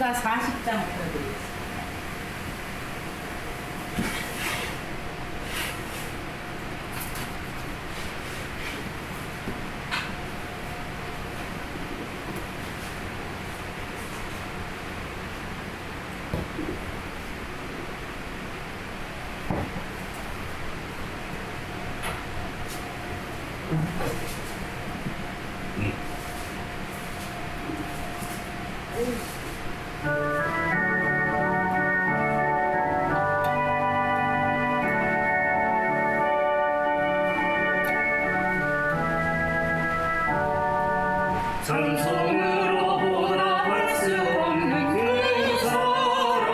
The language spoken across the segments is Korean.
찬송가 40장 보여드리겠습니다. 찬송으로 보답할 수 없는 그 사랑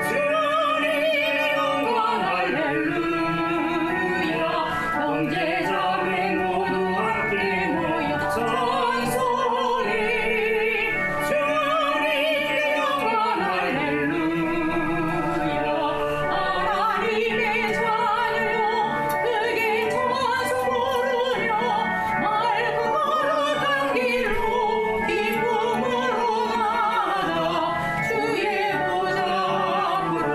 주님의 영광 할렐루야 형제자매 모두 함께 모여 찬송해 주님의 영광 할렐루야 하나님의 자녀여 크게 찬송 부르며 맑고 거룩한 길로 기쁨으로 나아가 주의 보좌 앞으로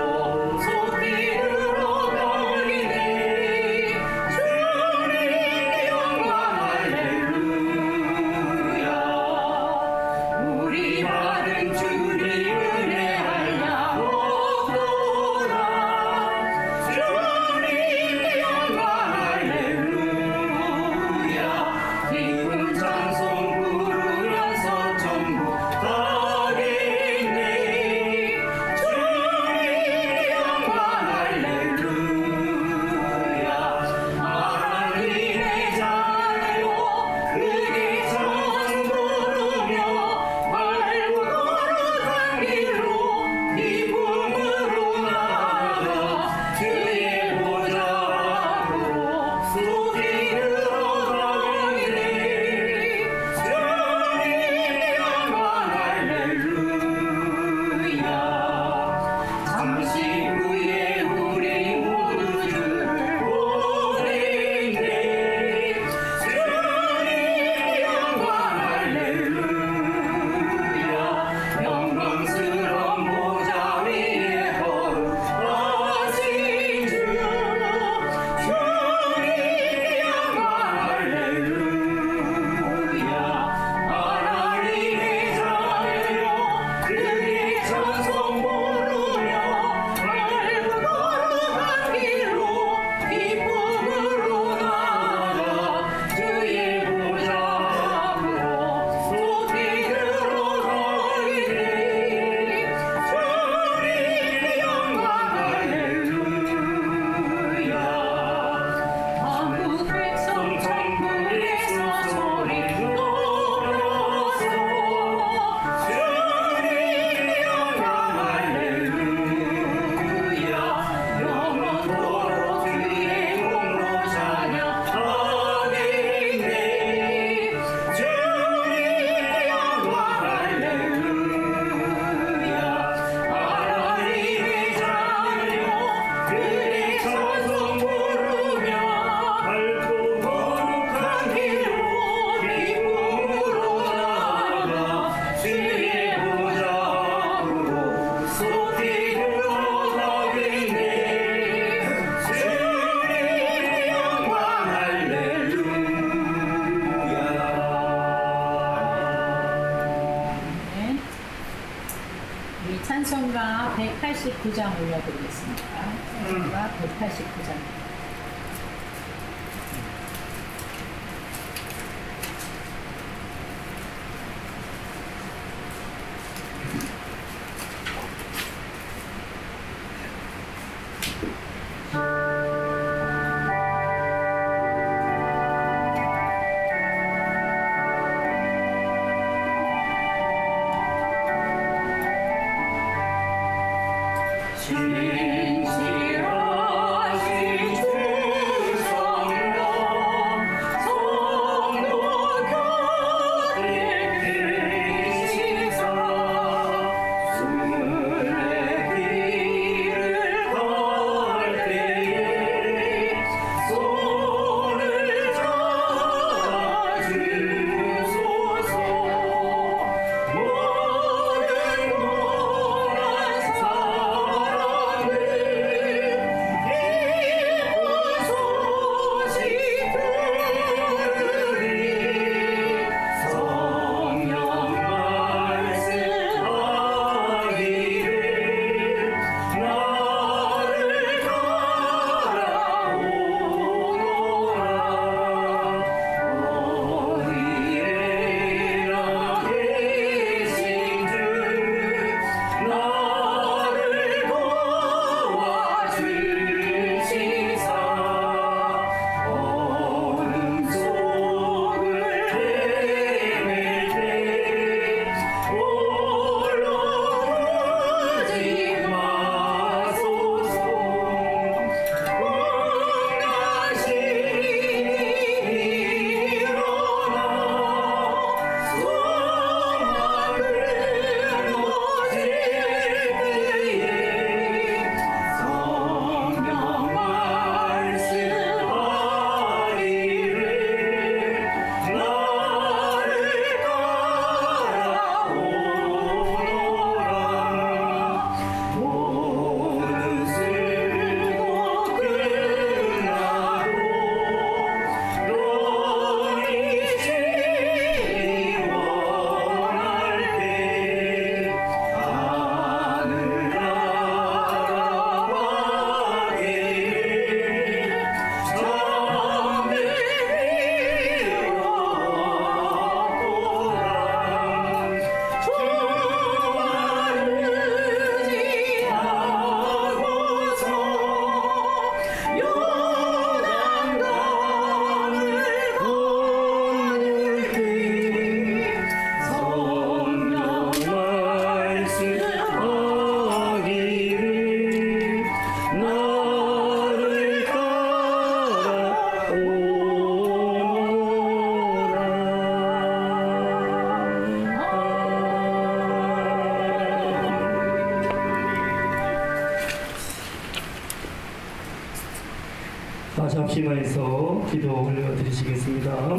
속히 들어가리니 주님의 영광 할렐루야 우리 받은 주의 은혜 알려오라 주님의 영광 할렐루야 기쁜 찬송 부르면서 전부 다겠네 주님의 영광 할렐루야 하나님의 자녀여 크게 찬송 부르며 맑고 거룩한 길로 기쁨으로 나아가 주의 보좌 앞으로 속히 들어가리니 주님의 영광 할렐루야 잠시 후에 우리 모두 주를 보내네 주님의 영광 할렐루야 영광스러운 보좌 위에 거룩하신 주 주님의 영광 할렐루야 하나님의 자녀여 크게 찬송 부르며 맑고 거룩한 길로 기쁨으로 나아가 주의 보좌 앞으로 속히 들어가리니 주님의 영광 할렐루야 한국 백성 천국에서 소리 높여서 주님의 영광 할렐루야 영원토록 주의 공로 찬양하겠네 주님의 영광 할렐루야 하나님의 자녀여 크게 찬송 부르며 맑고 거룩한 길로 기쁨으로 나아가 주의 보좌 앞으로 속히 들어가겠네 주님의 영광 할렐루야 네. 우리 찬송가 189장 올려드리겠습니다. 찬송가 189장. 잡심하여서 기도 올려드리시겠습니다.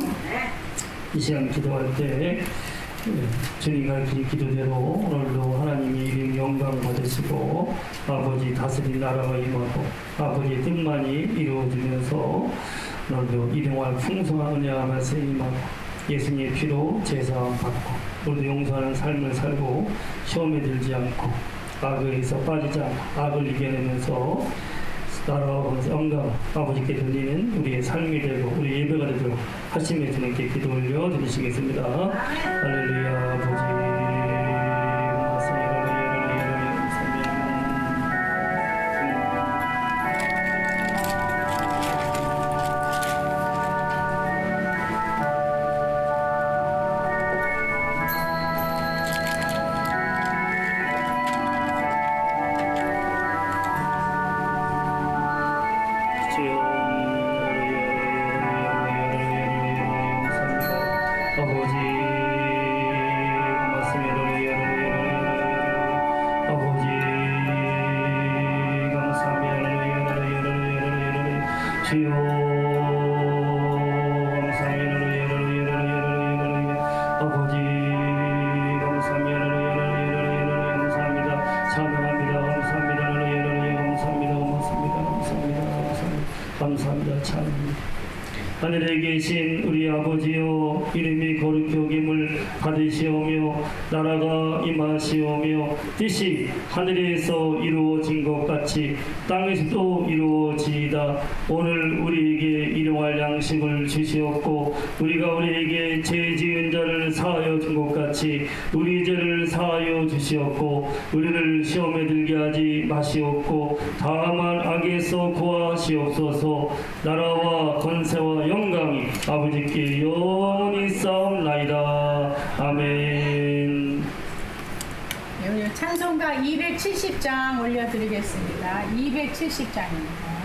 이 시간 기도할 때 주님 가르친 기도대로 오늘도 하나님의 이름 영광 받으시고 아버지 다스린 나라가 임하고 아버지의 뜻만이 이루어지면서 오늘도 일용할 풍성한 은혜와 말씀이 임하고 예수님의 피로 제사함 받고 오늘도 용서하는 삶을 살고 시험에 들지 않고 악에서 빠지지 않고 악을 이겨내면서 나라와 영광 아버지께 드리는 우리의 삶이 되고 우리 예배가 되도록 하심에 주님께 기도 올려 드리시겠습니다. 할렐루야 아버지 감사합니다. 찬양합니다. 하늘에 계신 우리 아버지여 이름이 거룩히 여김을 받으시오며 나라가 임하시오며 뜻이 하늘에서 이루어진 것 같이 땅에서도 이루어지이다. 오늘 우리에게 일용할 양식을 주시옵고 우리가 우리에게 죄 지은 자를 사하여 준 것 같이 우리 죄를 사하여 주시옵고 우리를 시험에 들게 하지 마시옵고 다만 악에서 구하시옵소서. 나라와 권세와 영광이 아버지께 영원히 싸움나이다. 아멘. 오늘 찬송가 270장 올려드리겠습니다. 270장입니다.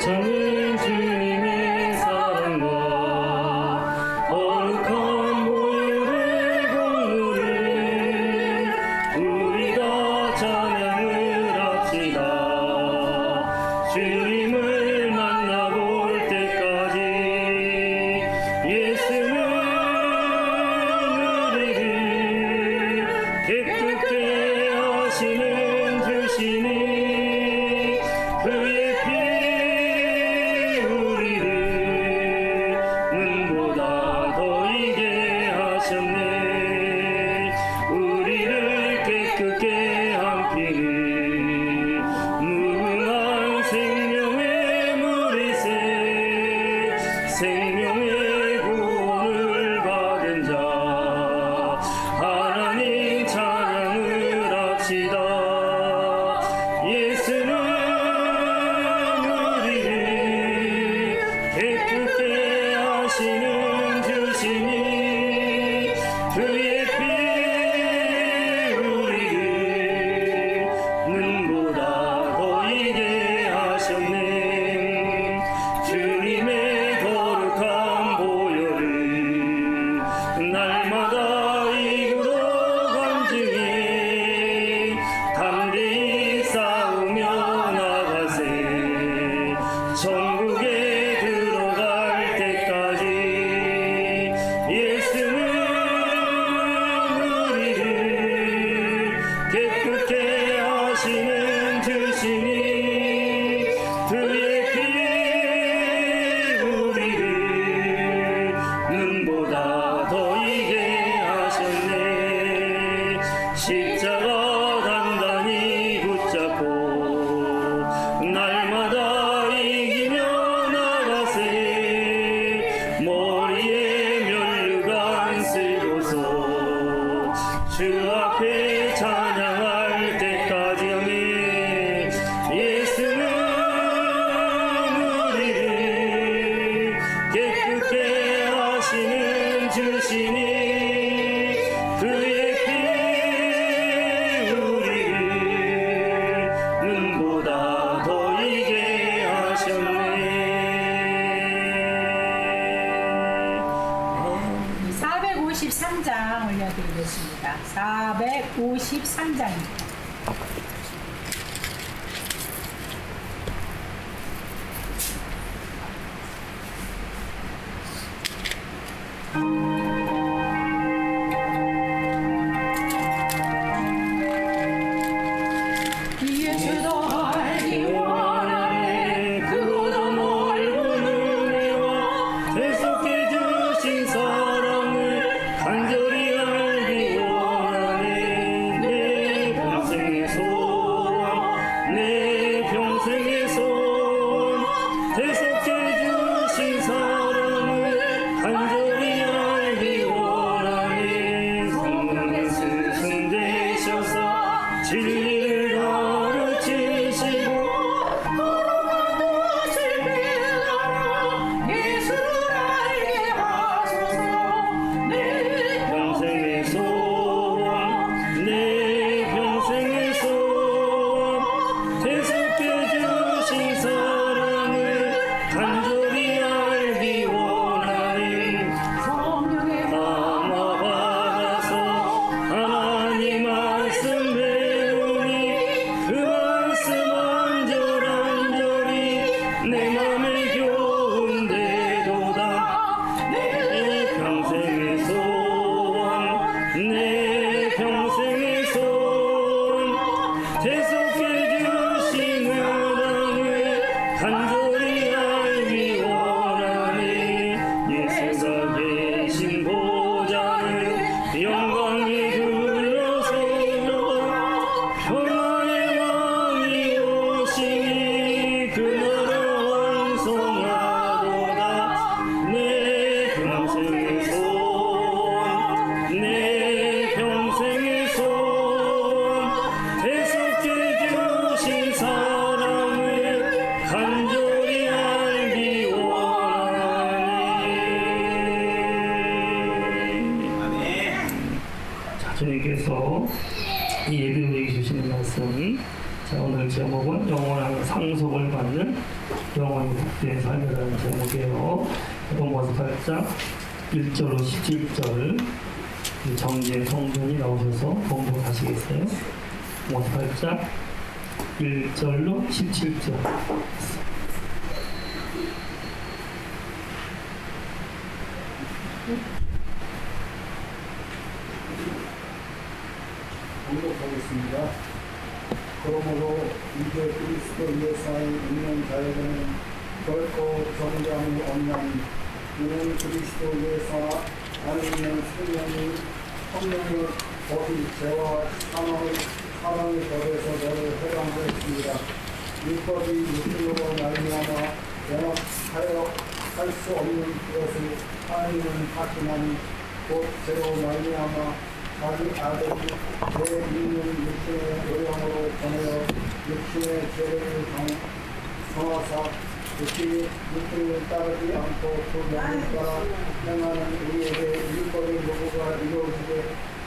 찬양은 주님의 사랑과 거룩한 모유를 공유를 우리 다 찬양을 합시다. 주님을 만나볼 때까지 예수는 우리를 기쁘게 하시는 주시니 그의 피 453장입니다. 예수도 알기 원하네 그보다 멀고 은혜와 계속해 주신 사랑을 간절히 알기 원하네. 내 평생의 소원 내 평생의 소원 계속해 주신 사랑을 간절히 알기 원하네. 성령의 스승 되셔서 진리를 가르치시고 거룩한 뜻을 깨달아 예수를 알게 하소서. 내 평생의 소원 내 평생의 소원 계속해 주신 사랑을 간절히 알기 원하니 성령의 담아 받아서 하나님 말씀 배우니 그 말씀 안절안절히 내 맘에 교훈되도다. 내 평생의 소원 내 평생의 소원 계속해 주신 은혜를 간절히 알기 원하니 예수가 계신 보좌는 영광이 둘러서고 평화의 왕이 오시니 그 나라 왕성하도다. 내 평생의 소원 내 평생의 소원 계속해 주신 사랑을 간절히 알기 원하니. 자, 주님께서 이 예배드리게 주시는 말씀, 자, 오늘 제목은 영원한 상속을 받는 영원히 복된 삶이라는 제목이에요. 로마서 8장 1절로 17절 정제 성전이 나오셔서 공부하시겠어요? 로마서 8장 1절로 17절. 공독하겠습니다. 그러므로 이제 그리스도 예사에 있는 자에게는 결코 정죄함이 없나니 이는 그리스도 예사 안에 있는 성령의 법이 죄와 사망의 법에서 너를 해방하였습니다. 율법이 육신으로 말미암아 연합하여 할 수 없는 것을 하나님은 하시나니 곧 죄로 말미암아 자기 아들이 죄 있는 육신의 요령으로 전하여 육신의 죄를 정하사 육신을 따르지 않고 그 명을 따라 행하는 우리에게 율법의 요구가 이루어지게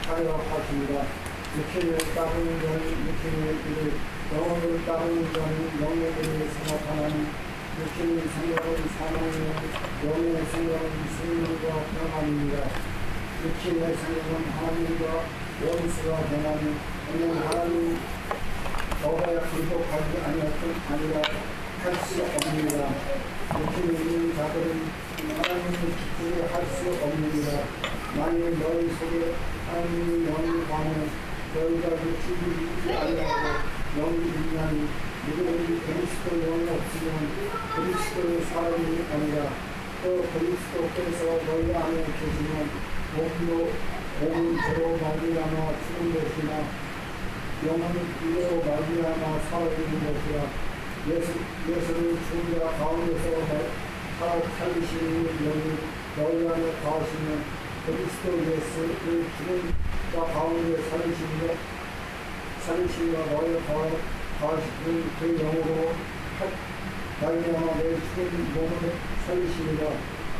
하려 하십니다. 육신을 따르는 자는 육신의 일을, 영혼을 따르는 자는 영의 일을 생각하나니 육신의 생각은 사망이요 영의 생각은 생명과 평안입니다. 육신의 생각은 하나님과 원수가 되나니 오늘 하나님 너가 불복하지 아니었던 아니라 할 수 없느니라. 육신에 있는 자들은 하나님의 기쁘게 할 수 없느니라. 만일 너희 속에 하나님의 영이 가면 너희가 육신이 아니하고 영이 있나니 누구든지 그리스도 영이 없으면 그리스도의 사람이 아니라 또 그리스도께서 너희 안에 계시면 몸은 죄로 말미암아 죽은 것이나 영은 의로 말미암아 살아있는 것이라. 예수를 죽은 자 가운데서 살리시는 영이 너희 안에 거하시면 그리스도 예수를 죽은 자 가운데 살리시며 너희 거하시는 그 영으로 말미암아 내 죽은 몸을 살리시니라.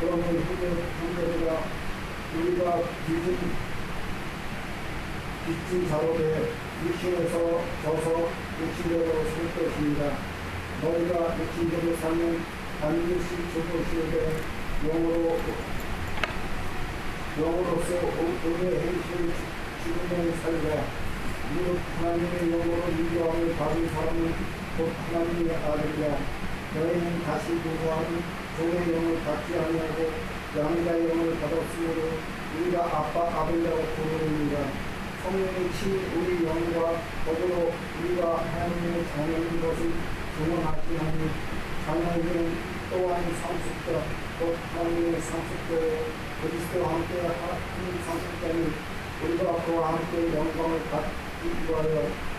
그러면 후대가 우리가 빚진 자로 돼 육신에서 져서 육신대로 살 것입니다. 너희가 육신대로 살면 반드시 죽으시되 영으로서 우리의 행실을 죽음을 살려 이웃 하나님의 영으로 인도함을 받은 사람은 곧 하나님의 아들이라. 너희는 다시 누구와는 종의 영을 받지 아니하고 양자의 영을 받았으므로 우리가 아빠 아들이라고 부르느니라. 성령의 친히 우리 영과 더불어 우리가 하나님의 자녀인 것을 증언하시나니 자녀에게는 또한 상속자 곧 하나님의 상속자요 그리스도와 함께 한 상속자니 우리가 그와 함께 영광을 받기 위하여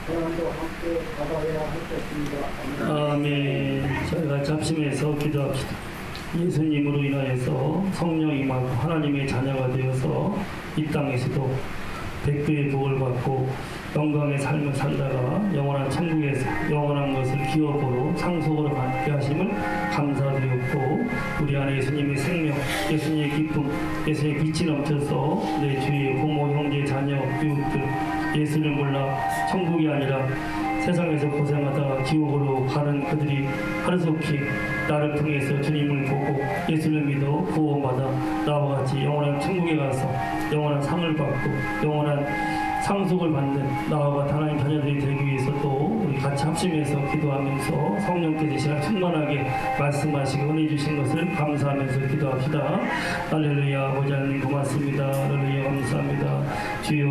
고난도 함께 받아야 할 것입니다. 아멘. 저희가 잡심해서 기도합시다. 예수님으로 인하여서 성령이 임하고 하나님의 자녀가 되어서 이 땅에서도 백배의 복을 받고 영광의 삶을 살다가 영원한 천국에서 영원한 것을 기업으로 상속으로 받게 하심을 감사드렸고, 우리 안에 예수님의 생명, 예수님의 기쁨, 예수님의 빛이 넘쳐서 내 주위의 부모, 형제, 자녀, 이웃들 예수를 몰라 천국이 아니라 세상에서 고생하다가 지옥으로 가는 그들이 하루속히 나를 통해서 주님을 보고 예수를 믿어 구원받아 나와 같이 영원한 천국에 가서 영원한 상을 받고 영원한 상속을 받는 나와 같은 하나님 자녀들이 되기 위해서 또 우리 같이 합심해서 기도하면서 성령께서 이 시간 충만하게 말씀하시고 은혜 주신 것을 감사하면서 기도합시다. 할렐루야. 아버지 하나님 고맙습니다. 할렐루야. 감사합니다. 주여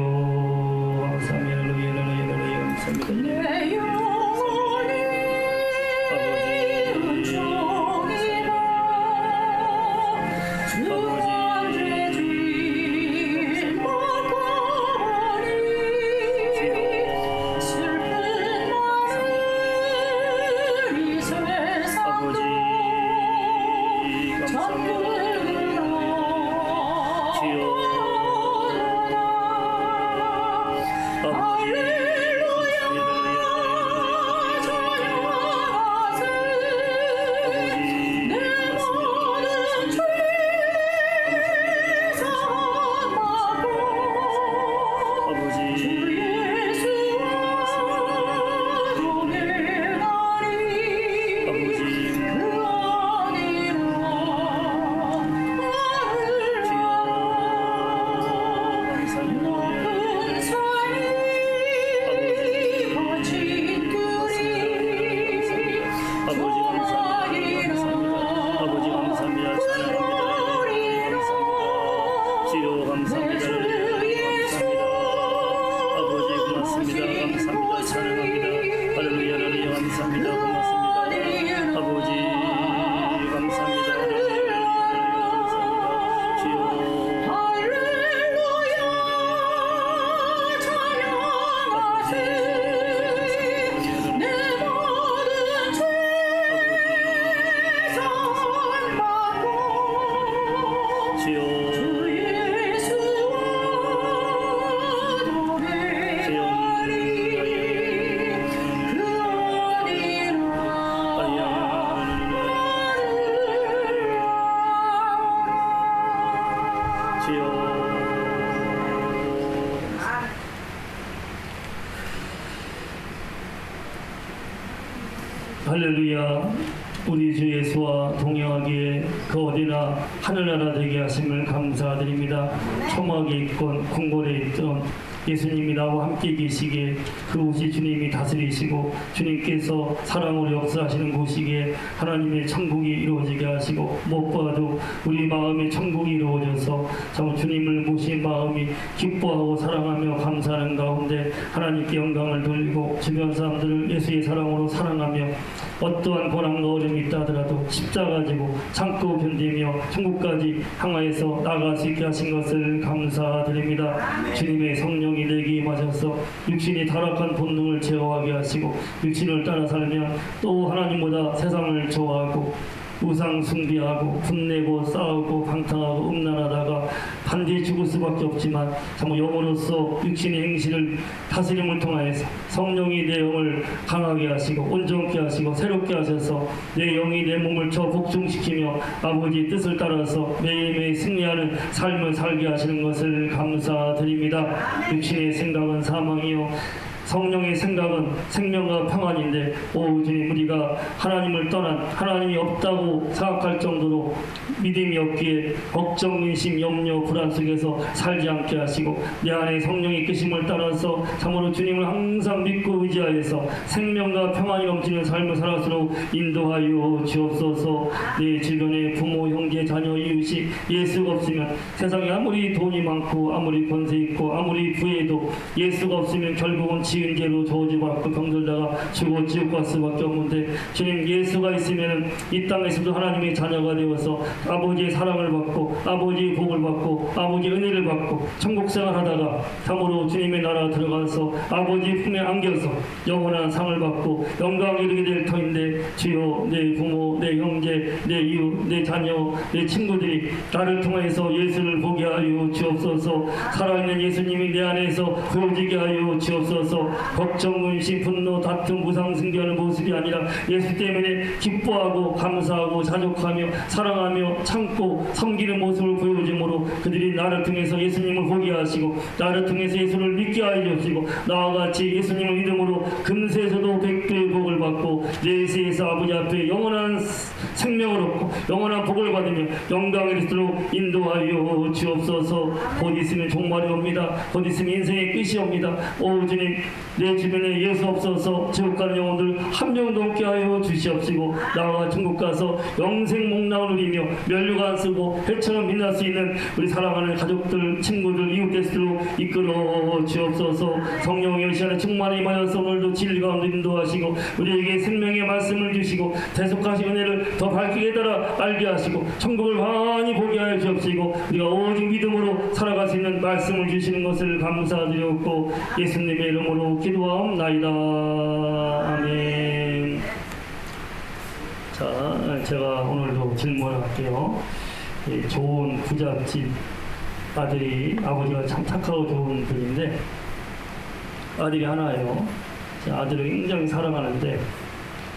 감사합니다. 할렐루야. 할렐루야. 감사합니다. 내 영혼이 은총이라 주한 죄짐 먹고니 슬픈 말을 이 세상도 할렐루야. 우리 주 예수와 동행하기에 그 어디나 하늘나라 되게 하심을 감사드립니다. 초막에 있건 궁궐에 있던 예수님이 나와 함께 계시기에 그곳이 주님이 다스리시고 주님께서 사랑으로 역사하시는 곳이기에 하나님의 천국이 이루어지게 하시고, 무엇보다도 우리 마음의 천국이 이루어져서 참 주님을 모신 마음이 기뻐하고 사랑하며 감사하는 가운데 하나님께 영광을 돌리고 주변 사람들을 예수의 사랑으로 사랑하며 어떠한 고난과 어려움이 있다 하더라도 십자가 지고 참고 견디며 천국까지 향하여서 나아갈 수 있게 하신 것을 감사드립니다. 주님의 성령이 내게 임하셔서 육신이 타락한 본능을 제어하게 하시고 육신을 따라 살면 또 하나님보다 세상을 좋아하고 우상 숭배하고 분내고 싸우고 방탕하고 음란하다가 반드시 죽을 수밖에 없지만 참 영으로서 육신의 행실을 다스림을 통하여서 성령이 내 영을 강하게 하시고 온전케 하시고 새롭게 하셔서 내 영이 내 몸을 저 복종시키며 아버지의 뜻을 따라서 매일매일 승리하는 삶을 살게 하시는 것을 감사드립니다. 육신의 생각은 사망이요 성령의 생각은 생명과 평안인데 주님 우리가 하나님을 떠난 하나님이 없다고 생각할 정도로 믿음이 없기에 걱정, 의심, 염려, 불안 속에서 살지 않게 하시고 내 안에 성령의 이끄심을 따라서 참으로 주님을 항상 믿고 의지하여서 생명과 평안이 넘치는 삶을 살아서록 인도하여 주옵소서. 내 주변에 부모, 형제, 자녀, 이웃이 예수가 없으면 세상에 아무리 돈이 많고 아무리 권세 있고 아무리 부해도 예수가 없으면 결국은 지은 죄로 저주받고 병들다가 죽어 지옥 갈 수밖에 없는데 주님 예수가 있으면 이 땅에서도 하나님의 자녀가 되어서 아버지의 사랑을 받고 아버지의 복을 받고 아버지의 은혜를 받고 천국 생활하다가 참으로 주님의 나라 들어가서 아버지 품에 안겨서 영원한 상을 받고 영광을 이루게 될 터인데 주여 내 부모, 내 형제, 내 이웃, 내 자녀, 내 친구들이 나를 통해서 예수를 보게 하여 주옵소서. 살아있는 예수님이 내 안에서 보여지게 하여 주옵소서. 걱정, 의심, 분노, 다툼, 무상승계하는 모습이 아니라 예수 때문에 기뻐하고 감사하고 자족하며 사랑하며 참고 섬기는 모습을 보여줌으로 그들이 나를 통해서 예수님을 보게 하시고 나를 통해서 예수를 믿게 하여 주시고 나와 같이 예수님을 믿음으로 금세에서도 백배의 복을 받고 내세에서 아버지 앞에 영원한 생명을 얻고 영원한 복을 받으며 영광을 있도록 인도하여 주옵소서. 곧 있으면 종말이 옵니다. 곧 있으면 인생의 끝이 옵니다. 오 주님 내 주변에 예수 없어서 지옥 가는 영혼들 한 명도 없게 하여 주시옵시고 나와 천국 가서 영생 목락을 누리며 면류관 안 쓰고 해처럼 빛날 수 있는 우리 사랑하는 가족들, 친구들, 이웃들로 이끌어 주옵소서. 성령의 시간에 충만히 임하여서 오늘도 진리 가운데 인도하시고 우리에게 생명의 말씀을 주시고 대속하신 은혜를 더 밝게 깨달아 알게 하시고 천국을 많이 보게 하여 주옵시고 우리가 오직 믿음으로 살아갈 수 있는 말씀을 주시는 것을 감사드렸고 예수님의 이름으로 기도하옵나이다. 아멘. 자, 제가 오늘도 질문을 할게요. 좋은 부잣집 아들이 아버지가 참 착하고 좋은 분인데 아들이 하나예요. 아들을 굉장히 사랑하는데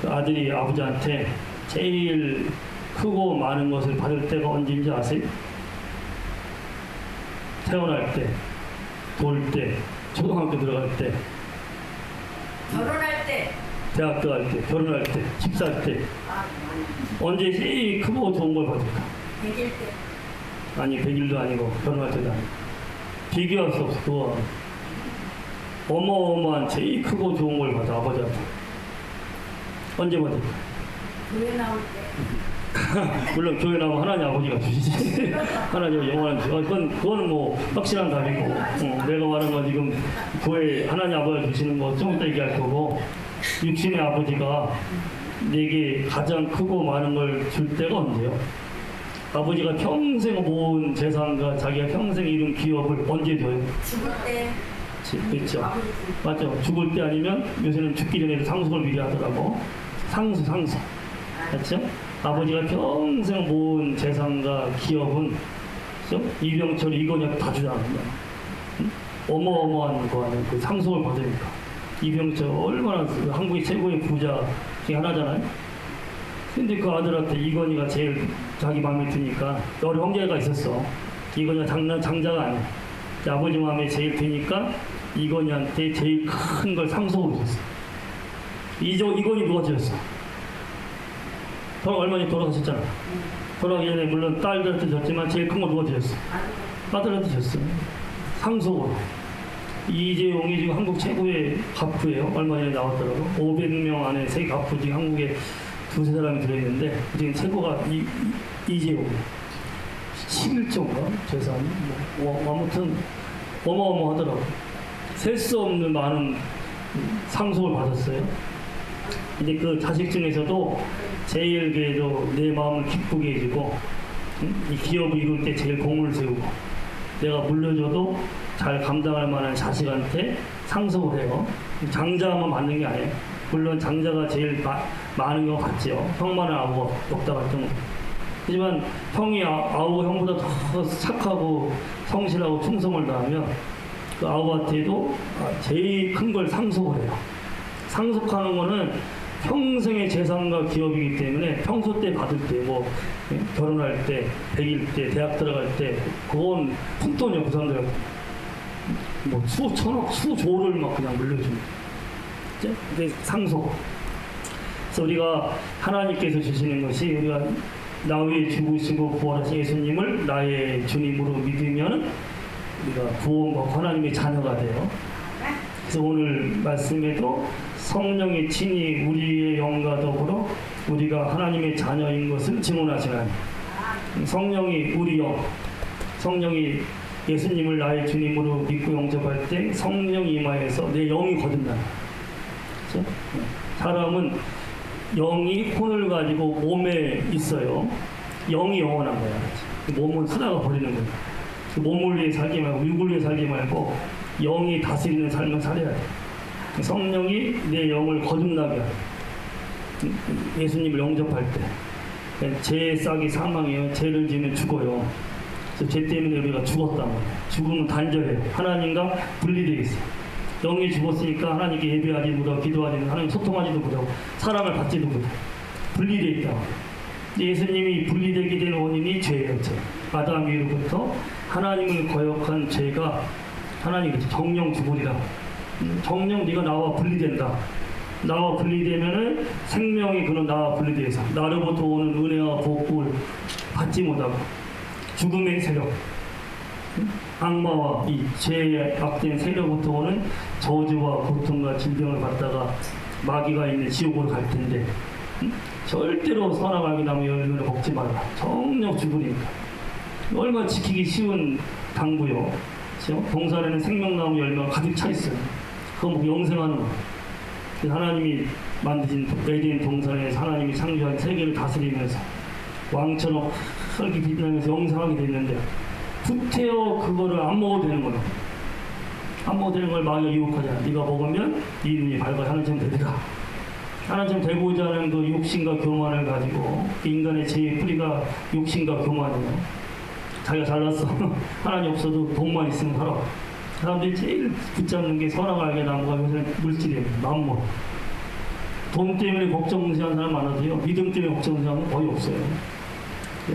그 아들이 아버지한테 제일 크고 많은 것을 받을 때가 언제인지 아세요? 태어날 때, 돌 때, 초등학교 들어갈 때, 결혼할 때, 대학교 갈 때, 결혼할 때, 집살 때 언제 제일 크고 좋은 걸 받을까? 100일 때. 아니 100일도 아니고 결혼할 때도 아니고 비교할 수 없어. 그거 어마어마한 제일 크고 좋은 걸 받아 아버지한테. 언제 받을까? 교회 나올 때. 물론 교회 나오면 하나님 아버지가 주시지. 하나님 영원한 주. 그거는 뭐 확실한 답이고. 내가 말한 건 지금 교회 하나님 아버지가 주시는 거 좀 이따 얘기할 거고 육신의 아버지가 내게 가장 크고 많은 걸 줄 때가 언제요? 아버지가 평생 모은 재산과 자기가 평생 이룬 기업을 언제 줘요? 죽을 때. 그렇죠. 아버지 맞죠. 죽을 때 아니면 요새는 죽기 전에도 상속을 미리 하더라고. 상속. 그렇죠? 아버지가 평생 모은 재산과 기업은 그렇죠? 이병철, 이건혁 다 주지 않는다. 어마어마한 거 아니에요. 그 상속을 받으니까. 이병철 얼마나 한국의 최고의 부자 중에 하나잖아요. 근데 그 아들한테 이건희가 제일 자기 마음에 드니까 여러 형제가 있었어. 이건희가 장자가 아니야. 아버지 마음에 제일 드니까 이건희한테 제일 큰 걸 상속으로 줬어. 이건희 누가 지었어? 얼마 전에 돌아가셨잖아. 돌아가기 전에 물론 딸들한테 줬지만 제일 큰 거 누가 지었어? 아들한테 줬어. 상속으로. 이재용이 지금 한국 최고의 가프예요. 얼마 전에 나왔더라고. 500명 안에 세 가프 지금 한국에 두세 사람이 들어있는데 지금 최고가 이재용. 11조인가? 재산이. 아무튼 어마어마하더라고. 셀 수 없는 많은 상속을 받았어요. 근데 그 자식 중에서도 제일 그래도 내 마음을 기쁘게 해주고 이 기업을 이룰 때 제일 공을 세우고 내가 물려줘도 잘 감당할 만한 자식한테 상속을 해요. 장자만 맞는 게 아니에요. 물론 장자가 제일 많은 것 같죠. 형만은 아우가 없다 같은 거. 하지만 형이 아우가 형보다 더 착하고 성실하고 충성을 다하면 그 아우한테도 제일 큰 걸 상속을 해요. 상속하는 거는 평생의 재산과 기업이기 때문에 평소 때 받을 때 뭐 결혼할 때 100일 때 대학 들어갈 때 그건 푼돈이야. 그 사람들 뭐 수천억 수조를 막 그냥 물려줍니다. 이게 상속. 그래서 우리가 하나님께서 주시는 것이 우리가 나 위에 죽으시고 부활하신 예수님을 나의 주님으로 믿으면 우리가 구원받고 하나님의 자녀가 돼요. 그래서 오늘 말씀에도 성령이 친히 우리의 영과 더불어 우리가 하나님의 자녀인 것을 증언하시나니 성령이 우리 영, 성령이 예수님을 나의 주님으로 믿고 영접할 때 성령이 임하여서 내 영이 거듭나. 그렇죠? 사람은 영이 혼을 가지고 몸에 있어요. 영이 영원한 거야. 몸은 쓰다가 버리는 거야. 몸을 위해 살지 말고 육을 위해 살지 말고 영이 다스리는 삶을 살아야 돼. 성령이 내 영을 거듭나게 하고 예수님을 영접할 때 죄의 싹이 사망이에요. 죄를 지으면 죽어요. 그래서 죄 때문에 우리가 죽었단 말이에요. 죽으면 단절해요. 하나님과 분리되어 있어요. 영이 죽었으니까 하나님께 예배하지 못하고 기도하지 못하고 하나님 소통하지도 못하고 사랑을 받지도 못하고 분리되어 있다. 예수님이 분리되게 된 원인이 죄예요. 죄. 아담 이후부터 하나님을 거역한 죄가 하나님 정령 죽으리라. 정령 네가 나와 분리된다. 나와 분리되면은 생명이 그는 나와 분리돼서 나로부터 오는 은혜와 복을 받지 못하고 죽음의 세력, 악마와 이 죄의 악된 세력부터 오는 저주와 고통과 질병을 받다가 마귀가 있는 지옥으로 갈 텐데 절대로 선악알기 나무 열매를 먹지 말라. 정령 죽으니까. 얼마나 지키기 쉬운 당부요. 그렇죠? 동산에는 생명나무 열매가 가득 차 있어요. 그거 뭐 영생하는 거. 하나님이 만드신 에덴 동산에서 하나님이 창조한 세계를 다스리면서 왕처럼 흙이 빛나면서 영생하게 됐는데 구태여 그거를 안 먹어도 되는 거예요. 안 먹어도 되는 걸 마귀가 유혹하잖아. 네가 먹으면 네 눈이 밝아 하나님처럼 되리라. 하나님처럼 되고자 하는 그 욕심과 교만을 가지고 인간의 죄의 뿌리가 욕심과 교만이에요. 자기가 잘났어. 하나님 없어도 돈만 있으면 살아. 사람들이 제일 붙잡는 게 선악알게 나무가 요새는 물질이에요. 만물. 돈 때문에 걱정무시하는 사람 많아도요. 믿음 때문에 걱정무시하는 건 거의 없어요.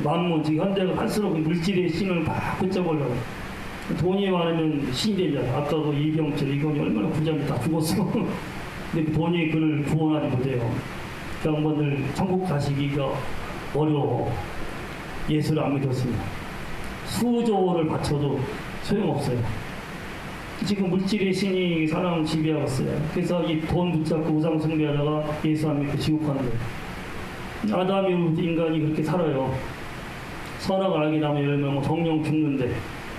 만물, 지금 현대가 갈수록 물질의 신을 막 붙잡으려고. 돈이 많으면 신이 되잖아. 아까 그 이병철, 이건이 얼마나 부자인데 다 죽었어. 근데 그 돈이 그를 구원하지 못해요. 그 양반들 천국 가시기가 어려워. 예수를 안 믿었습니다. 수조를 바쳐도 소용없어요. 지금 물질의 신이 사람을 지배하고 있어요. 그래서 이 돈 붙잡고 우상 숭배하다가 예수 안 믿고 지옥 가는 거예요. 아담 이후부터 인간이 그렇게 살아요. 선악 알게 나면 열면 정령 죽는데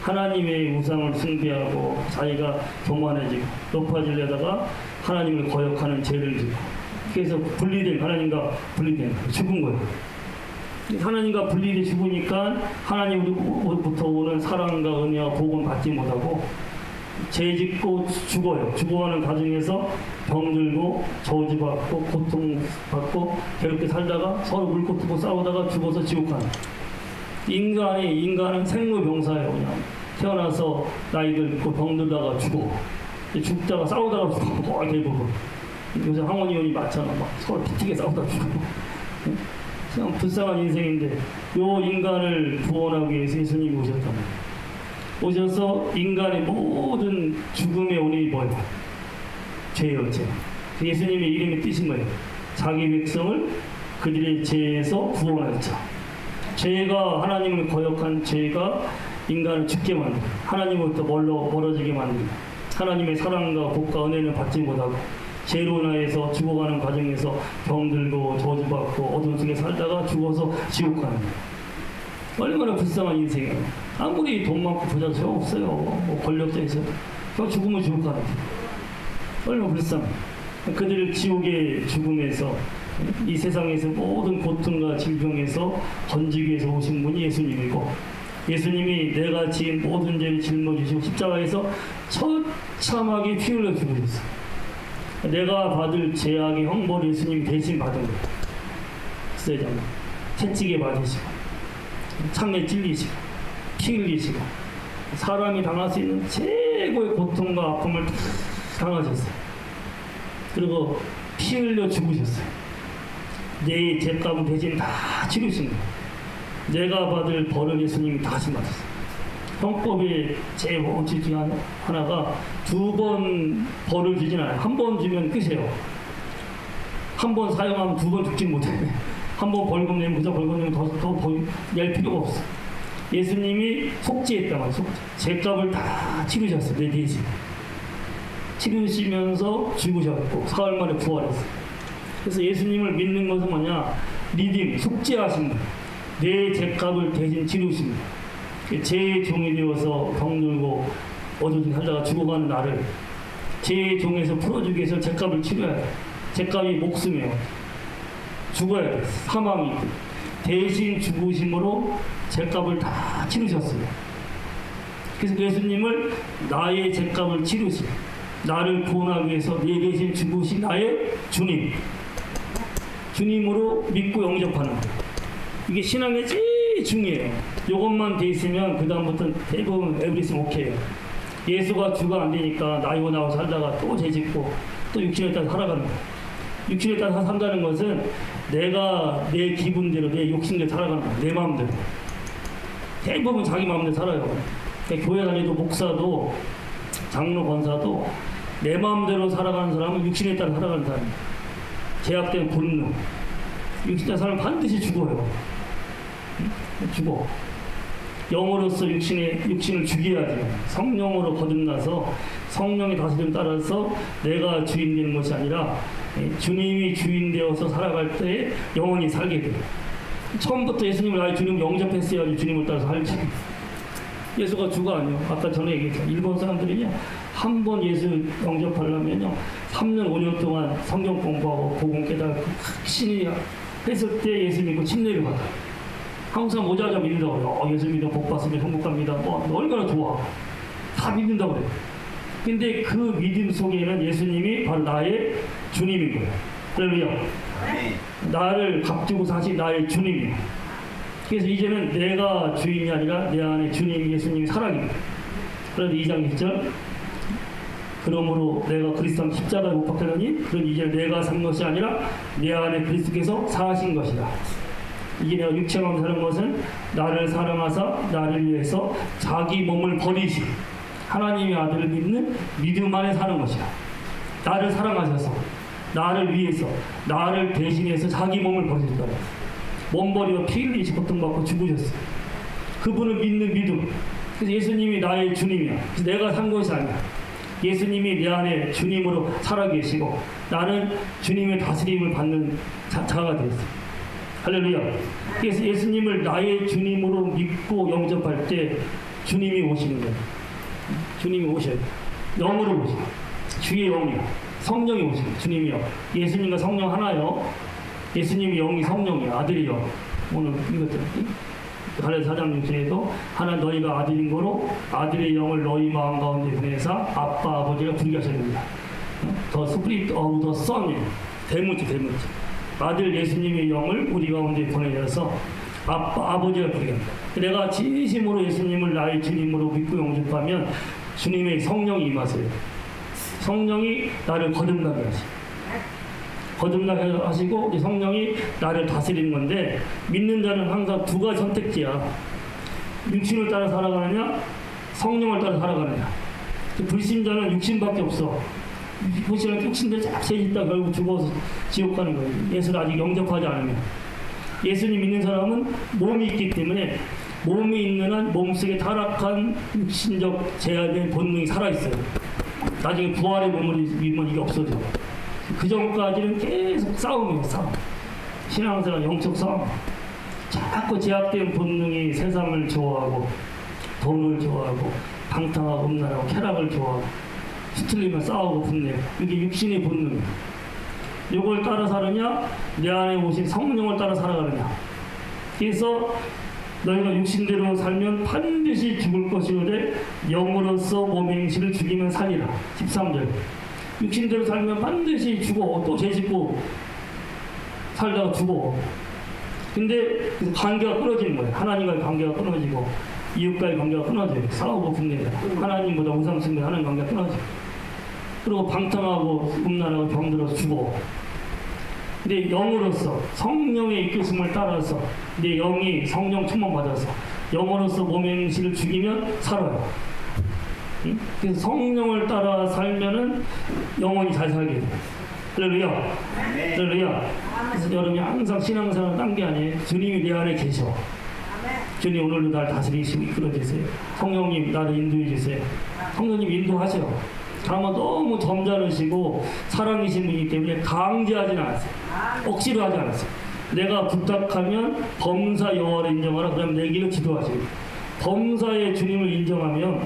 하나님의 우상을 숭배하고 자기가 교만해지고 높아지려다가 하나님을 거역하는 죄를 지고 그래서 분리된 하나님과 분리된 거예요. 죽은 거예요. 하나님과 분리돼 죽으니까 하나님으로부터 오는 사랑과 은혜와 복은 받지 못하고 죄 짓고 죽어요. 죽어가는 과정에서 병들고 저주받고 고통받고 괴롭게 살다가 서로 물고 뜯고 싸우다가 죽어서 지옥 가는. 인간은 생로병사예요. 그냥 태어나서 나이 들고 병들다가 죽어. 죽다가 싸우다가 죽어. 거의 대부분. 요새 항원이원이 많잖아. 막 서로 피튀게 싸우다 죽어. 그냥 불쌍한 인생인데 요 인간을 구원하기 위해서 예수님이 오셨단 말이에요. 오셔서 인간의 모든 죽음의 원인이 뭐예요? 죄예요, 죄. 예수님의 이름의 뜻인 거예요. 자기 백성을 그들의 죄에서 구원하였죠. 죄가 하나님을 거역한 죄가 인간을 죽게 만들고 하나님으로부터 멀어지게 만들고 하나님의 사랑과 복과 은혜를 받지 못하고 죄로 인하여서 죽어가는 과정에서 병들고 저주받고 어둠 속에 살다가 죽어서 지옥 가는 거예요. 얼마나 불쌍한 인생이에요. 아무리 돈 많고 부자 소용없어요. 뭐 권력자 있어요. 그 죽으면 지옥 가는 거예요. 얼마나 불쌍해. 그들을 지옥의 죽음에서 이 세상에서 모든 고통과 질병에서 건지기 위해서 오신 분이 예수님이고 예수님이 내가 지은 모든 죄를 짊어지시고 십자가에서 처참하게 피 흘려 죽으셨어요. 내가 받을 죄악의 형벌을 예수님이 대신 받은 거예요. 세잖아. 채찍에 맞으시고 창에 찔리시고 피 흘리시고 사람이 당할 수 있는 최고의 고통과 아픔을 당하셨어요. 그리고 피 흘려 죽으셨어요. 내 죄값은 대신 다 치르신 거예요. 내가 받을 벌을 예수님이 다시 받았어요. 형법의 제일 원칙 중에 하나가 두 번 벌을 주진 않아요. 한 번 주면 끝이에요. 한 번 사용하면 두 번 죽지 못해. 한 번 벌금 내면 그저 벌금 내면 더낼 필요가 없어. 예수님이 속죄했단 말이야. 죄값을 다 치르셨어. 내 대신 치르시면서 죽으셨고 사흘 만에 부활했어. 그래서 예수님을 믿는 것은 뭐냐? 리딩, 속죄하신 분, 내 죄값을 대신 치르신 분. 죄의 종이 되어서 병들고 어두운 살다가 죽어가는 나를 죄의 종에서 풀어주기 위해서 죄값을 치러야 돼. 죄값이 목숨이에요. 죽어야 돼. 사망이 대신 죽으심으로 죄값을 다 치르셨어요. 그래서 예수님을 나의 죄값을 치르신, 나를 구원하기 위해서 내 대신 죽으신 나의 주님으로 믿고 영접하는 거예요. 이게 신앙의 제일 중요해요. 이것만 돼 있으면 그 다음부터는 대부분 에브리싱 오케이예요. 예수가 주가 안 되니까 나이고 나고 살다가 또 죄짓고 또 육신에 따라 살아가는 거예요. 육신에 따라 산다는 것은 내가 내 기분대로 내 욕심대로 살아가는 거예요. 내 마음대로. 대부분 자기 마음대로 살아요. 교회 다니도 목사도 장로 권사도 내 마음대로 살아가는 사람은 육신에 따라 살아가는 사람이에요. 제약된 본능. 육신의 사람은 반드시 죽어요. 죽어. 영으로서 육신을 죽여야 돼요. 성령으로 거듭나서 성령의 다스림 따라서 내가 주인 되는 것이 아니라 주님이 주인 되어서 살아갈 때 영원히 살게 돼요. 처음부터 예수님을 나의 주님 영접했어야지 주님을 따라서 살지. 예수가 주가 아니에요. 아까 전에 얘기했죠. 일본 사람들이요. 한 번 예수 영접하려면요. 3년, 5년 동안 성경 공부하고 복음 깨닫고 확신이 했을 때 예수 믿고 침례를 받아요. 항상 오자마자 믿는다고 그래요. 예수 믿어 복 받으면 천국 갑니다. 뭐 얼마나 좋아. 다 믿는다고 그래요. 근데 그 믿음 속에는 예수님이 바로 나의 주님인 거예요. 할렐루야. 나를 값주고 사신 나의 주님이에요. 그래서 이제는 내가 주인이 아니라 내 안에 주님 예수님이 살아계십니다. 그런데 2장 1절 그러므로 내가 그리스도 십자가에 못 박혔느니 그런 이제 내가 산 것이 아니라 내 안에 그리스도께서 사신 것이다. 이게 내가 육체만 사는 것은 나를 사랑하사 나를 위해서 자기 몸을 버리신 하나님의 아들을 믿는 믿음 안에 사는 것이다. 나를 사랑하셔서 나를 위해서 나를 대신해서 자기 몸을 버리셨다. 몸 버리고 피 흘리시 고통받고 죽으셨어요. 그분을 믿는 믿음. 그래서 예수님이 나의 주님이야. 그래서 내가 산 것이 아니야. 예수님이 내 안에 주님으로 살아계시고 나는 주님의 다스림을 받는 자가 되었어요. 할렐루야. 그래서 예수님을 나의 주님으로 믿고 영접할 때 주님이 오시는 거예요. 주님이 오셔요. 영으로 오셔요. 주의 영이요. 성령이 오시는 거예요. 주님이요. 예수님과 성령 하나요. 예수님이 영이 성령이요. 아들이요. 오늘 이것들 갈라디아 4장 6절에도 하나 너희가 아들인 거로 아들의 영을 너희 마음 가운데 보내사 아빠 아버지가 부르게 하셨느니라. 더 스피릿 오브 더 선 대문자. 아들 예수님의 영을 우리 가운데 보내셔서 아버지가 부르게 합니다. 내가 진심으로 예수님을 나의 주님으로 믿고 영접하면 주님의 성령이 임하세요. 성령이 나를 거듭나게 하시고 거듭나게 하시고 성령이 나를 다스리는 건데 믿는 자는 항상 두 가지 선택지야. 육신을 따라 살아가느냐 성령을 따라 살아가느냐. 불신자는 육신밖에 없어. 육신들 쫙 세짓다 결국 죽어서 지옥 가는 거예요. 예수를 아직 영접하지 않으면. 예수님 믿는 사람은 몸이 있기 때문에 몸이 있는 한 몸속에 타락한 육신적 제한된 본능이 살아있어요. 나중에 부활의 몸을 믿으면 이게 없어져. 그 전까지는 계속 싸움이에요. 싸움. 신앙생활 영적 싸움. 자꾸 제약된 본능이 세상을 좋아하고 돈을 좋아하고 방탕하고 음란하고 쾌락을 좋아하고 수틀리면 싸우고 분내고 이게 육신의 본능이에요. 이걸 따라 사느냐 내 안에 오신 성령을 따라 살아가느냐. 그래서 너희가 육신대로 살면 반드시 죽을 것이오되 영으로서 몸의 행실을 죽이면 살리라. 13절. 육신대로 살면 반드시 죽어. 또 죄짓고 살다가 죽어. 근데 관계가 끊어지는 거예요. 하나님과의 관계가 끊어지고 이웃과의 관계가 끊어져요. 싸우고 분내요. 하나님보다 우상 숭배하는 관계가 끊어져요. 그리고 방탕하고 음란하고 병들어서 죽어. 근데 영으로서 성령의 이끄심을 따라서 내 영이 성령 충만받아서 영으로서 몸의 행실을 죽이면 살아요. 그래서 성령을 따라 살면은 영원히 잘 살게 돼요. 할렐루야. 아멘. 할렐루야. 그래서 여러분이 항상 신앙생활을 딴 게 아니에요. 주님이 내 안에 계셔. 주님 오늘도 날 다스리시고 이끌어주세요. 성령님 나를 인도해 주세요. 성령님 인도하세요. 다만 너무 점잖으시고 사랑이신 분이기 때문에 강제하지는 않았어요. 억지로 하지 않았어요. 내가 부탁하면 범사 여호와를 인정하라. 그러면 내 길을 기도하시고 범사의 주님을 인정하면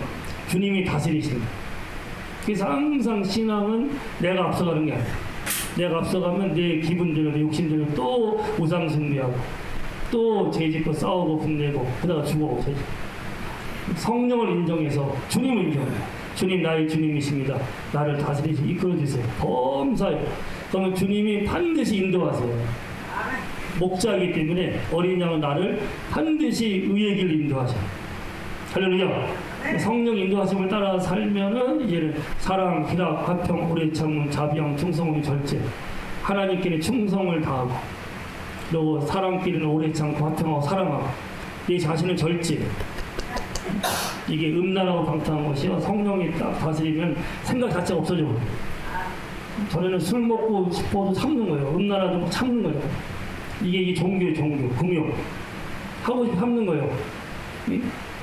주님이 다스리시는 거예요. 그래서 항상 신앙은 내가 앞서가는 게 아니에요. 내가 앞서가면 내 기분대로 내 욕심대로 또 우상숭배하고 또 죄짓고 싸우고 분내고 그러다가 죽어. 성령을 인정해서 주님을 인정해요. 주님 나의 주님이십니다. 나를 다스리시 이끌어주세요. 범사에 그러면 주님이 반드시 인도하세요. 목자이기 때문에 어린 양은 나를 반드시 의의 길로 인도하셔요. 할렐루야. 성령 인도하심을 따라 살면은 이제는 사랑, 희락, 화평, 오래 참음, 자비함, 충성함이 절제. 하나님께는 충성을 다하고 그리고 사람끼리는 오래 참고 화평하고 사랑하고 내 자신을 절제. 이게 음란하고 방탕한 것이요. 성령이 딱 다스리면 생각 자체가 없어져요. 전에는 술 먹고 싶어도 참는 거예요. 음란하도 참는 거예요. 이게 종교예요. 종교, 금욕. 하고 싶어 참는 거예요.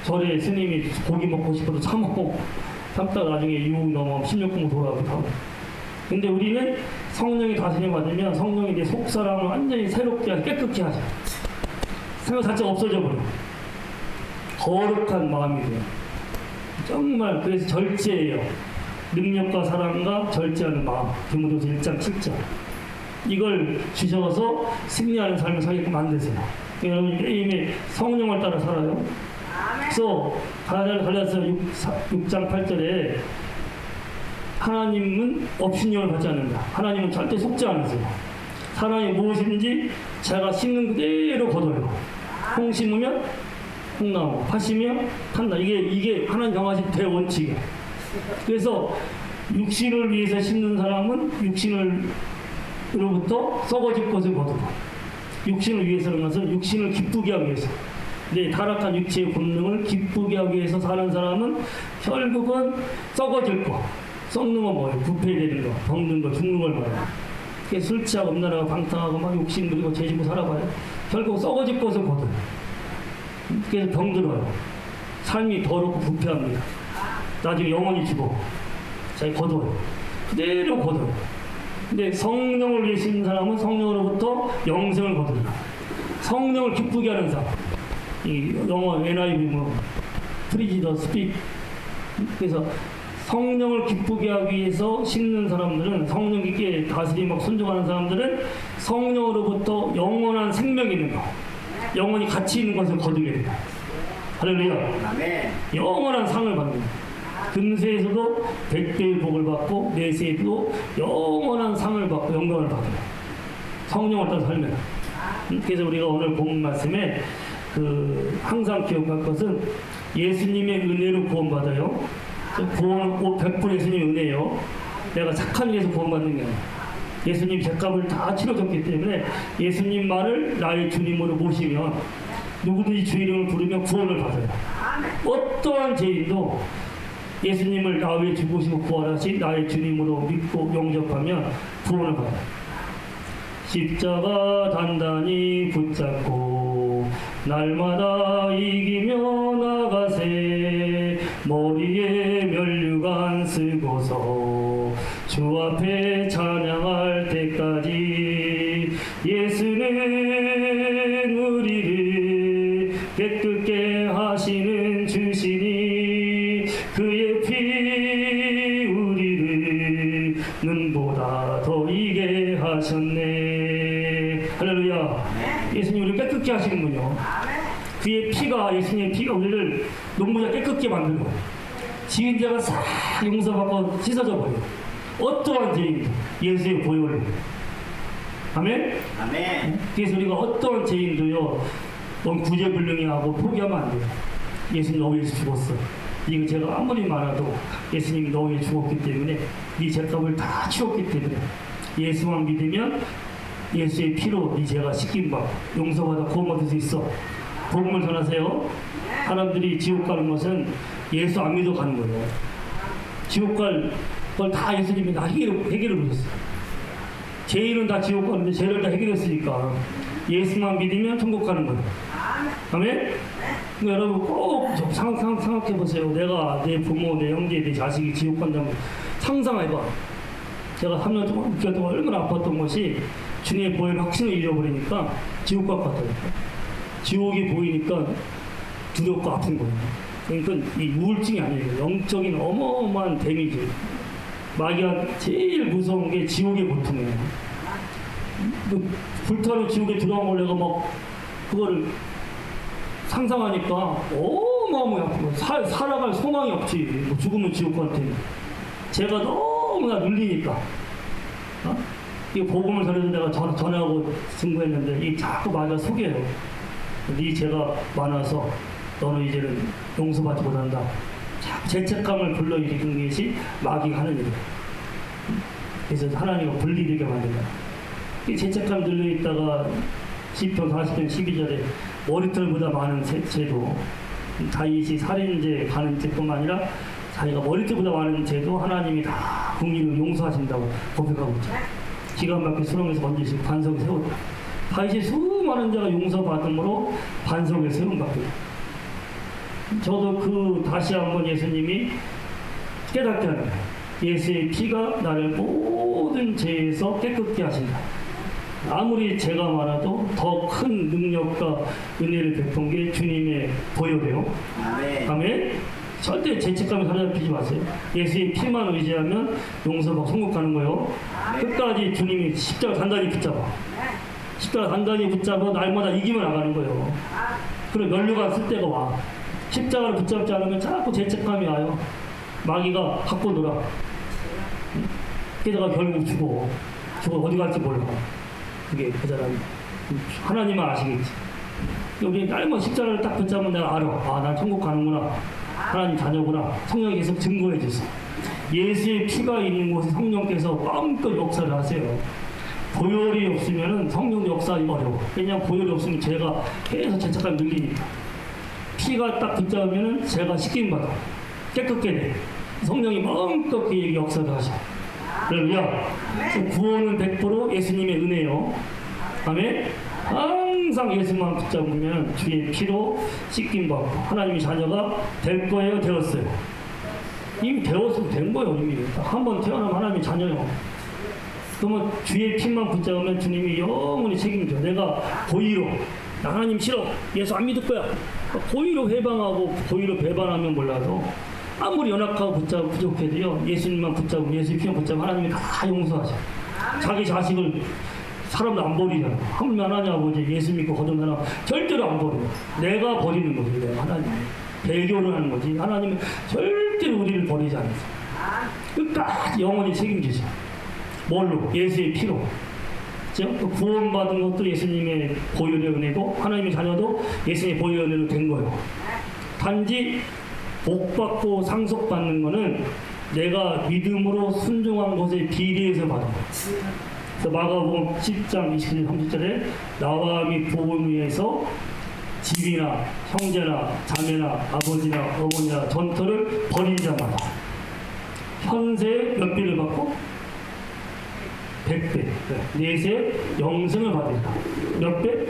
절에 스님이 고기 먹고 싶어도 참고 참다가 나중에 유혹 넘어 16금 돌아오기도 하고. 근데 우리는 성령이 다스림 받으면 성령이 내 속사람을 완전히 새롭게 하고 깨끗게 하셔. 생각 자체가 없어져 버려. 거룩한 마음이 돼요. 정말 그래서 절제예요. 능력과 사랑과 절제하는 마음. 디모데후서 1장 7절. 이걸 주셔서 승리하는 삶을 살게끔 만드세요. 여러분 매일매일 성령을 따라 살아요. 그래서 갈라디아서 6장 8절에 하나님은 업신여를 받지 않는다. 하나님은 절대 속지 않으세요. 사람이 무엇인지 자가 심는 그대로 거둬요. 콩 심으면 콩 나오고 팥 심으면 팥 나. 이게 하나님 정하신 대원칙이에요. 그래서 육신을 위해서 심는 사람은 육신으로부터 썩어질 것을 거두고 육신을 위해서는 것은 육신을 기쁘게 하기 위해서 내 타락한 육체의 본능을 기쁘게 하기 위해서 사는 사람은 결국은 썩어질 거. 썩는 건 뭐예요? 부패되는 거, 병든 거, 죽는 걸 말해요. 술 취하고 음란하고 방탕하고 막 욕심 부리고 죄지고 살아봐요. 결국 썩어질 것을 거둬요. 그래서 병들어요. 삶이 더럽고 부패합니다. 나중에 영원히 죽어. 자기 거둬요. 그대로 거둬요. 근데 성령을 위해 심는 사람은 성령으로부터 영생을 거둡니다. 성령을 기쁘게 하는 사람. 이 영어 NIV 뭐 프리지 더 스픽. 그래서 성령을 기쁘게 하기 위해서 심는 사람들은 성령께 다스림하고 순종하는 사람들은 성령으로부터 영원한 생명이 있는 거, 영원히 가치 있는 것을 거두게 됩니다. 할렐루야. 아멘. 영원한 상을 받습니다. 금세에서도 100배의 복을 받고 내세에도 영원한 상을 받고 영광을 받습니다. 성령을 따라 살면. 그래서 우리가 오늘 본 말씀에 항상 기억할 것은 예수님의 은혜로 구원받아요. 구원은 100% 예수님의 은혜예요. 내가 착한 일에서 구원받는 게 아니에요. 예수님 죄값을 다 치러줬기 때문에 예수님만을 나의 주님으로 모시면 누구든지 주 이름을 부르면 구원을 받아요. 어떠한 죄인도 예수님을 나 위해 죽으시고 부활하신 나의 주님으로 믿고 영접하면 구원을 받아요. 십자가 단단히 붙잡고 날마다 이기며 나가세. 머리에 면류관 쓰고서 주 앞에 찬양할 때까지 예수는 우리를 깨끗게 하시는 주시니 그의 피 우리를 눈보다 더 이게 하셨네. 할렐루야. 예수님 우리를 깨끗게 하시는군요. 그의 피가, 예수님의 피가 우리를 눈보다 깨끗게 만든 거예요. 지은 죄가 싹 용서받고 씻어져 버려요. 어떠한 죄인도 예수의 보혈로. 아멘? 아멘. 그래서 우리가 어떠한 죄인도요, 넌 구제불능이하고 포기하면 안 돼요. 예수님 너 위해서 죽었어. 이거 제가 아무리 많아도 예수님이 너 위해 죽었기 때문에 네 죄값을 다 치웠기 때문에 예수만 믿으면 예수의 피로 네 죄가 씻김받고 용서받아 구원받을 수 있어. 복음을 전하세요. 사람들이 지옥 가는 것은 예수 안 믿어 가는 거예요. 지옥 갈 걸 다 예수님이 다 해결을 보셨어요. 죄인은 다 지옥 가는데 죄를 다 해결했으니까 예수만 믿으면 천국 가는 거예요. 아멘? 그러니까 여러분 꼭 생각해 보세요. 내가 내 부모, 내 형제, 내 자식이 지옥 간다면 상상해봐. 제가 3년 동안, 6개월 동안 얼마나 아팠던 것이 주님의 보혈 확신을 잃어버리니까 지옥 같았다니까. 지옥이 보이니까 두렵고 아픈 거예요. 그러니까 이 우울증이 아니에요. 영적인 어마어마한 데미지. 마귀가 제일 무서운 게 지옥의 고통이에요. 그 불타는 지옥에 들어간 걸 내가 막 그거를 상상하니까 어마어마하게 아픈 거예요. 살아갈 소망이 없지. 뭐 죽으면 지옥 같아. 제가 너무나 눌리니까. 어? 이 복음을 전해서 내가 전하고 증거했는데 이 자꾸 마귀가 속여요. 네 죄가 많아서 너는 이제는 용서받지 못한다. 자꾸 죄책감을 불러일으키는 것이 마귀가 하는 일이에요. 그래서 하나님과 분리되게 만든다. 이 죄책감 들려있다가 시편 40편 12절에 머리털보다 많은 죄도 다윗이 살인죄 가는 죄뿐만 아니라 자기가 머리털보다 많은 죄도 하나님이 다 공의로 용서하신다고 고백하고 있죠. 기가 막히게 수렁에서 건지시고 반석에 세웠다. 다윗이 수많은 자가 용서받음으로 반석에 세움받고 저도 그 다시 한번 예수님이 깨닫게 하는 거예요. 예수의 피가 나를 모든 죄에서 깨끗게 하신다. 아무리 죄가 많아도 더 큰 능력과 은혜를 베푼 게 주님의 보혈이에요. 아멘. 절대 죄책감에 사로잡히지 마세요. 예수의 피만 의지하면 용서받고 천국 가는 거예요. 끝까지 주님이 십자가 단단히 붙잡아. 십자가 단단히 붙잡아 날마다 이기며 나가는 거예요. 그럼 연료가 쓸 때가 와. 십자가를 붙잡지 않으면 자꾸 죄책감이 와요. 마귀가 갖고 놀아. 그래서 결국 죽어 어디 갈지 몰라. 그게 그 사람 하나님만 아시겠지. 우리 날마다 십자가를 딱 붙잡으면 내가 알아. 아, 난 천국 가는구나. 하나님 자녀구나. 성령이 계속 증거해 주세요. 예수의 피가 있는 곳에 성령께서 마음껏 역사를 하세요. 보혈이 없으면 성령 역사하기 어려워. 왜냐하면 보혈이 없으면 죄가 계속 죄책감이 늘리니까. 피가 딱 붙잡으면 죄가 씻김 받아. 깨끗게 돼. 성령이 마음껏 그 역사를 하셔. 그러면 구원은 100% 예수님의 은혜요. 아멘. 항상 예수만 붙잡으면 주의 피로 씻김 받고 하나님의 자녀가 될 거예요. 되었어요. 이미 되었으면 된 거예요. 이미 한 번 태어나면 하나님의 자녀요. 그러면 주의 피만 붙잡으면 주님이 영원히 책임져. 내가 고의로 하나님 싫어. 예수 안 믿을 거야. 고의로 회방하고 고의로 배반하면 몰라도 아무리 연약하고 부족해도요. 예수님만 붙잡고 예수의 피만 붙잡으면 하나님이 다 용서하셔. 자기 자식을 사람도 안 버리잖아. 하물며 하나님 아버지 예수 믿고 거듭난 사람 절대로 안 버려. 내가 버리는 거지. 내가 하나님 배교를 하는 거지. 하나님은 절대로 우리를 버리지 않으세요. 끝까지 영원히 책임지셔. 뭘로? 예수의 피로. 구원받은 것도 예수님의 보혈의 은혜고 하나님의 자녀도 예수님의 보혈의 은혜로 된 거예요. 단지 복받고 상속받는 거는 내가 믿음으로 순종한 것에 비례해서 받은 거예요. 그래서 마가복음 10장 29절 30절에 나와 및 복음 위에서 집이나 형제나 자매나 아버지나 어머니나 전터를 버린 자마다 현세에 몇 배를 받고 100배, 내세 영생을 받으리라. 몇 배?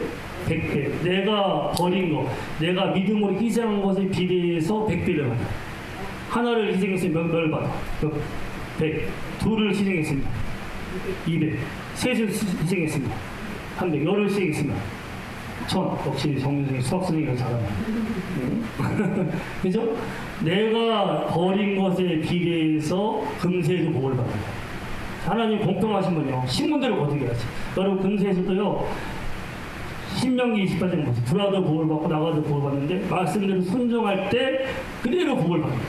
100배. 내가 버린 거, 내가 믿음으로 희생한 것에 비례해서 100배를 받아. 하나를 희생했으면 몇 받아? 100. 둘을 희생했으면 200. 셋을 희생했으면 300. 열을 희생했으면 1000. 역시 정선생님 수학 선생님이 잘하네. 그죠? 내가 버린 것에 비례해서 금세에도 복을 받는다. 하나님 공평하신 분이요. 신분대로 거두게하지. 여러분 금세에서도요. 신명기 28장 보세요. 들어와도 복을 받고 나가도 복을 받는데 말씀대로 순종할 때 그대로 복을 받는다.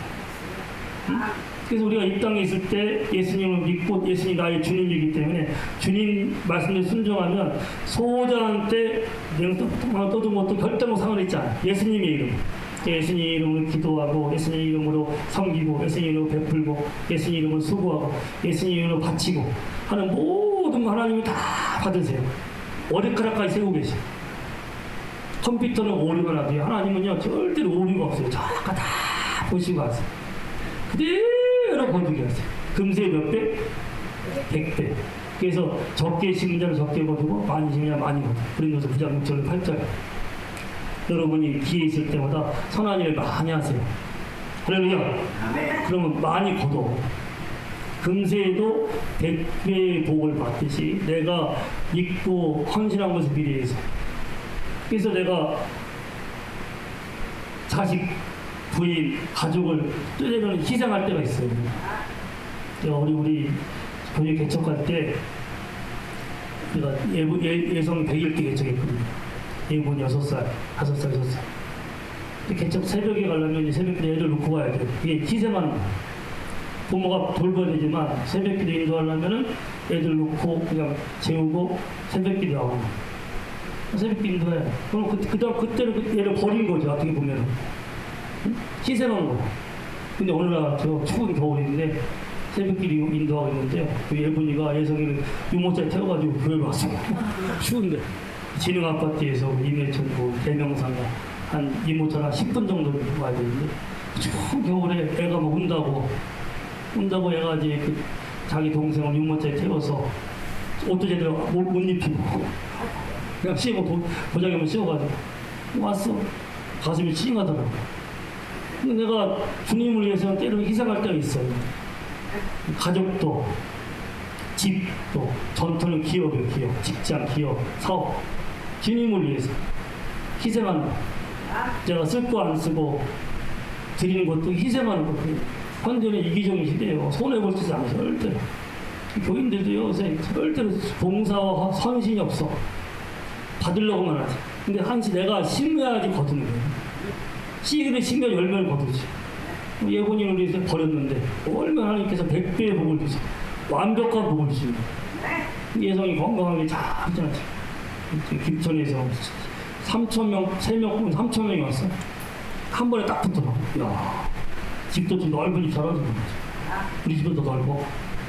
그래서 우리가 이 땅에 있을 때 예수님을 믿고 예수님이 나의 주님이기 때문에 주님 말씀대로 순종하면 소자한테 내가 떠든 것도 결단코 상관있지 않아. 예수님의 이름. 예수님 이름으로 기도하고 예수님 이름으로 섬기고 예수님 이름으로 베풀고 예수님 이름으로 수고하고 예수님 이름으로 바치고 하는 모든 거 하나님이 다 받으세요. 머리카락까지 세우고 계세요. 컴퓨터는 오류가 나도요. 하나님은요 절대로 오류가 없어요. 잠깐 다 보시고 하세요. 그대로 건드게 하세요. 금세 몇 배? 100배. 그래서 적게 심은 자는 적게 거두고 많이 심은 자는 많이 거두. 그러면서 부장 6절 8절. 여러분이 기회 있을 때마다 선한 일을 많이 하세요. 할렐루야. 그러면 많이 거둬. 금세에도 100배의 복을 받듯이 내가 믿고 헌신한 것을 비례해서. 그래서 내가 자식, 부인, 가족을 때로는 희생할 때가 있어요. 제가 우리 교회 개척할 때 제가 예성 100일 때 개척했거든요. 예분 6살, 5살, 6살. 개척 새벽에 가려면 새벽 때 애들 놓고 가야 돼요. 이게 희생하는 거예요. 부모가 돌봐야 되지만 새벽 기도 인도하려면 애들 놓고 그냥 재우고 새벽 기도 하고 새벽 기도 해. 그럼 그때는 얘를 버린 거죠. 어떻게 보면 희생한 거예요. 근데 어느 날 저 추운 겨울인데 새벽 기도 인도하고 있는데요. 그 예분이가 예성이를 유모차에 태워가지고 교회를 왔어요. 추운데 진흥 아파트에서 임해천구 대명상가 한 유모차를 한 10분 정도 와야 되는데 추운 겨울에 애가 막 운다고 애가 이제 그 자기 동생을 유모차에 태워서 옷도 제대로 못 입히고 그냥 씌우고 보자기만 씌워가지고 왔어. 가슴이 찡하더라고. 근데 내가 주님을 위해서는 때로 희생할 때가 있어요. 가족도 집도 전투는 기업이에요. 기업, 직장, 기업, 사업 주님을 위해서 희생하는 거. 제가 쓸 거 안 쓰고 드리는 것도 희생하는 거예요. 현재는 이기적인 시대예요. 손해볼 짓이 안 해요. 절대로. 교인들도요, 절대로 봉사와 선신이 없어. 받으려고만 하지. 근데 한시 내가 심어야지 거두는 거예요. 씨를 심어 열매를 거두지. 예분이를 위해서 버렸는데 얼마나 하나님께서 100배의 복을 주세요. 완벽한 복을 주십니다. 예성이 건강하게 잘 있잖아. 김천에서 3,000명, 3명, 3,000명이 왔어. 한 번에 딱 붙더라고. 야, 집도 좀 넓은 집 잘하는 거지. 우리 집은 더 넓고.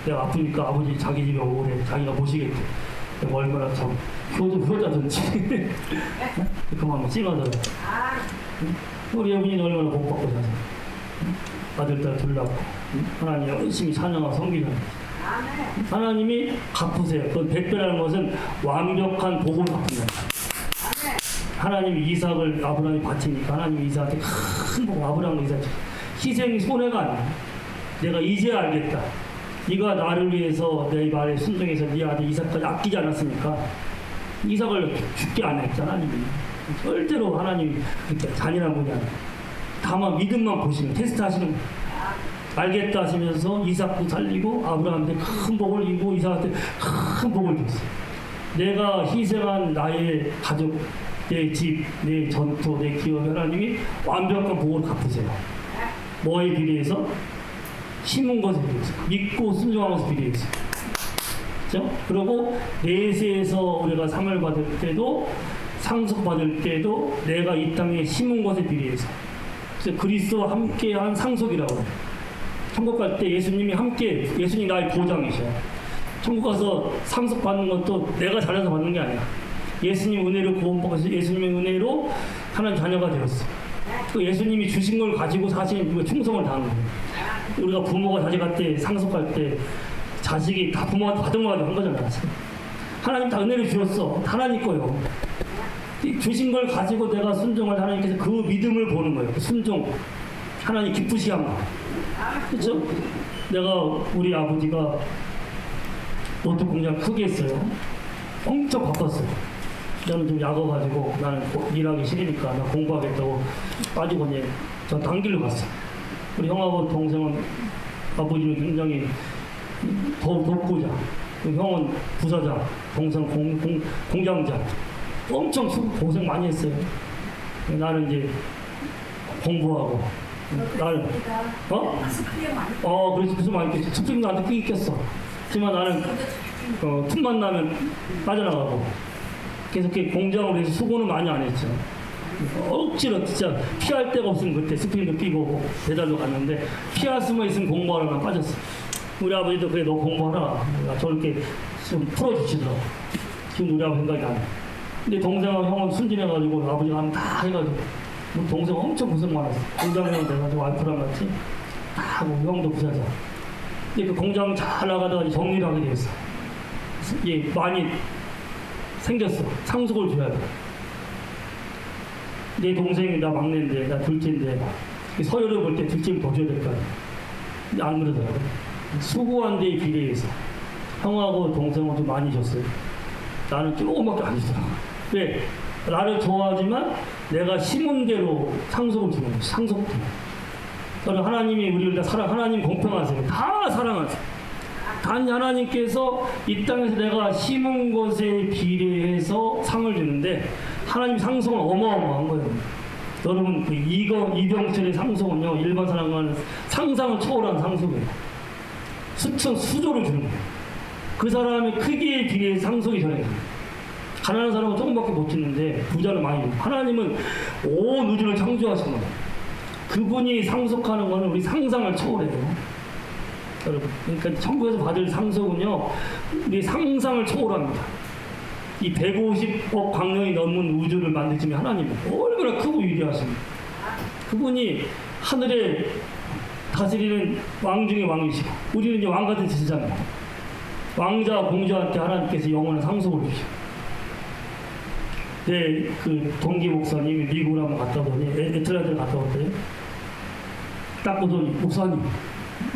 내가 아프니까 아버지 자기 집에 오래 자기가 모시겠대. 내가 얼마나 참 효자든지. 그만 찡하더라고. 우리 예분이는 얼마나 복 받고 사세요. 아들, 딸 둘 낳고 하나님 열심히 찬양하고 섬기잖아요. 하나님이 갚으세요. 그건 100배라는 것은 완벽한 복을 갚는다. 하나님이 이삭을 아브라함이 바치니까 하나님이 이삭한테 큰 복, 아브라함과 이삭 희생이 손해가 아니야. 내가 이제 알겠다. 네가 나를 위해서 내 말에 순종해서 네 아들 이삭까지 아끼지 않았으니까 이삭을 죽게 안 했잖아. 하나님이 절대로 하나님이 그렇게 잔인한 분이 아니야. 다만 믿음만 보시면 테스트 하시는 거예요. 알겠다 하시면서 이삭도 살리고 아브라함한테 큰 복을 이고 이삭한테 큰 복을 줬어요. 내가 희생한 나의 가족, 내 집, 내 전투, 내 기업에 하나님이 완벽한 복을 갚으세요. 뭐에 비례해서? 심은 것에 비례해서. 믿고 순종한 것에 비례해서. 그렇죠? 그리고 내세에서 우리가 상을 받을 때도 상속받을 때도 내가 이 땅에 심은 것에 비례해서. 그래서 그리스도와 함께한 상속이라고 해요. 천국 갈 때 예수님이 함께, 예수님 나의 보장이셔. 천국 가서 상속받는 것도 내가 잘해서 받는 게 아니야. 예수님 은혜로 구원받아서 예수님의 은혜로 하나님 자녀가 되었어. 그 예수님이 주신 걸 가지고 사실 우리가 충성을 다하는 거예요. 우리가 부모가 자식한테 상속할 때 자식이 다 부모한테 받은 거 가지고 한 거잖아. 하나님 다 은혜를 주었어. 하나님 거요. 주신 걸 가지고 내가 순종을 하나님께서 그 믿음을 보는 거예요. 그 순종. 하나님 기쁘시 한 거. 그렇죠? 내가 우리 아버지가 노트 공장 크게 했어요. 엄청 바빴어요. 저는 좀 약어가지고 나는 일하기 싫으니까 나 공부하겠다고 빠지고 이제 전 딴 길로 갔어요. 우리 형하고 동생은 아버지는 굉장히 독고자, 형은 부사장, 동생 공장장. 엄청 고생 많이 했어요. 나는 이제 공부하고 나는 그래서 무슨 많이 있겠지. 특징도 나한테 끼 있겠어. 하지만 나는 틈만 나면 빠져나가고 계속 공장으로 해서 수고는 많이 안 했죠. 억지로 진짜 피할 데가 없으면 그때 스프링도 끼고 배달로 갔는데 피할 수만 있으면 공부하러 난 빠졌어. 우리 아버지도 그래 너 공부하라. 저렇게 좀 풀어주시더라고. 지금 우리 아버지 생각이 안 나. 근데 동생하고 형은 순진해가지고 아버지가 하면 다 해가지고 우리 동생 엄청 고생 많았어. 공장장 돼가지고 와이프랑 같이 다 하고 형도 부사장. 근데 그 공장 잘 나가다가 정리를 하게 되었어. 많이 생겼어. 상속을 줘야 돼. 내 동생이 나 막내인데, 나 둘째인데, 서열을 볼 때 둘째를 더 줘야 될 거 아니야. 근데 안 그러더라고. 수고한 데에 비례해서. 형하고 동생은 좀 많이 줬어요. 나는 조금밖에 안 주더라고. 왜? 나를 좋아하지만 내가 심은 대로 상속을 주는 거지. 상속도. 그래서 하나님이 우리를 다 하나님 공평하세요. 다 사랑하세요. 단 하나님께서 이 땅에서 내가 심은 것에 비례해서 상을 주는데 하나님 상속은 어마어마한 거예요. 여러분 그 이병철의 상속은요 일반 사람과는 상상을 초월한 상속이에요. 수조를 주는 거예요. 그 사람의 크기에 비례해 상속이 전해져요. 가난한 사람은 조금밖에 못 주는데 부자는 많이 줘요. 하나님은 온 우주를 창조하신 거예요. 그분이 상속하는 거는 우리 상상을 초월해요. 여러분, 그러니까 천국에서 받을 상속은요 우리 상상을 초월합니다. 이 150억 광년이 넘는 우주를 만드신 하나님 얼마나 크고 위대하십니까? 그분이 하늘에 다스리는 왕 중의 왕이시고 우리는 이제 왕 같은 제사장입니다. 왕자 공주한테 하나님께서 영원한 상속을 주시고 그 동기 목사님이 미국을 한번 갔다 오더니 애틀랜타를 갔다 왔대요. 딱 보더니 목사님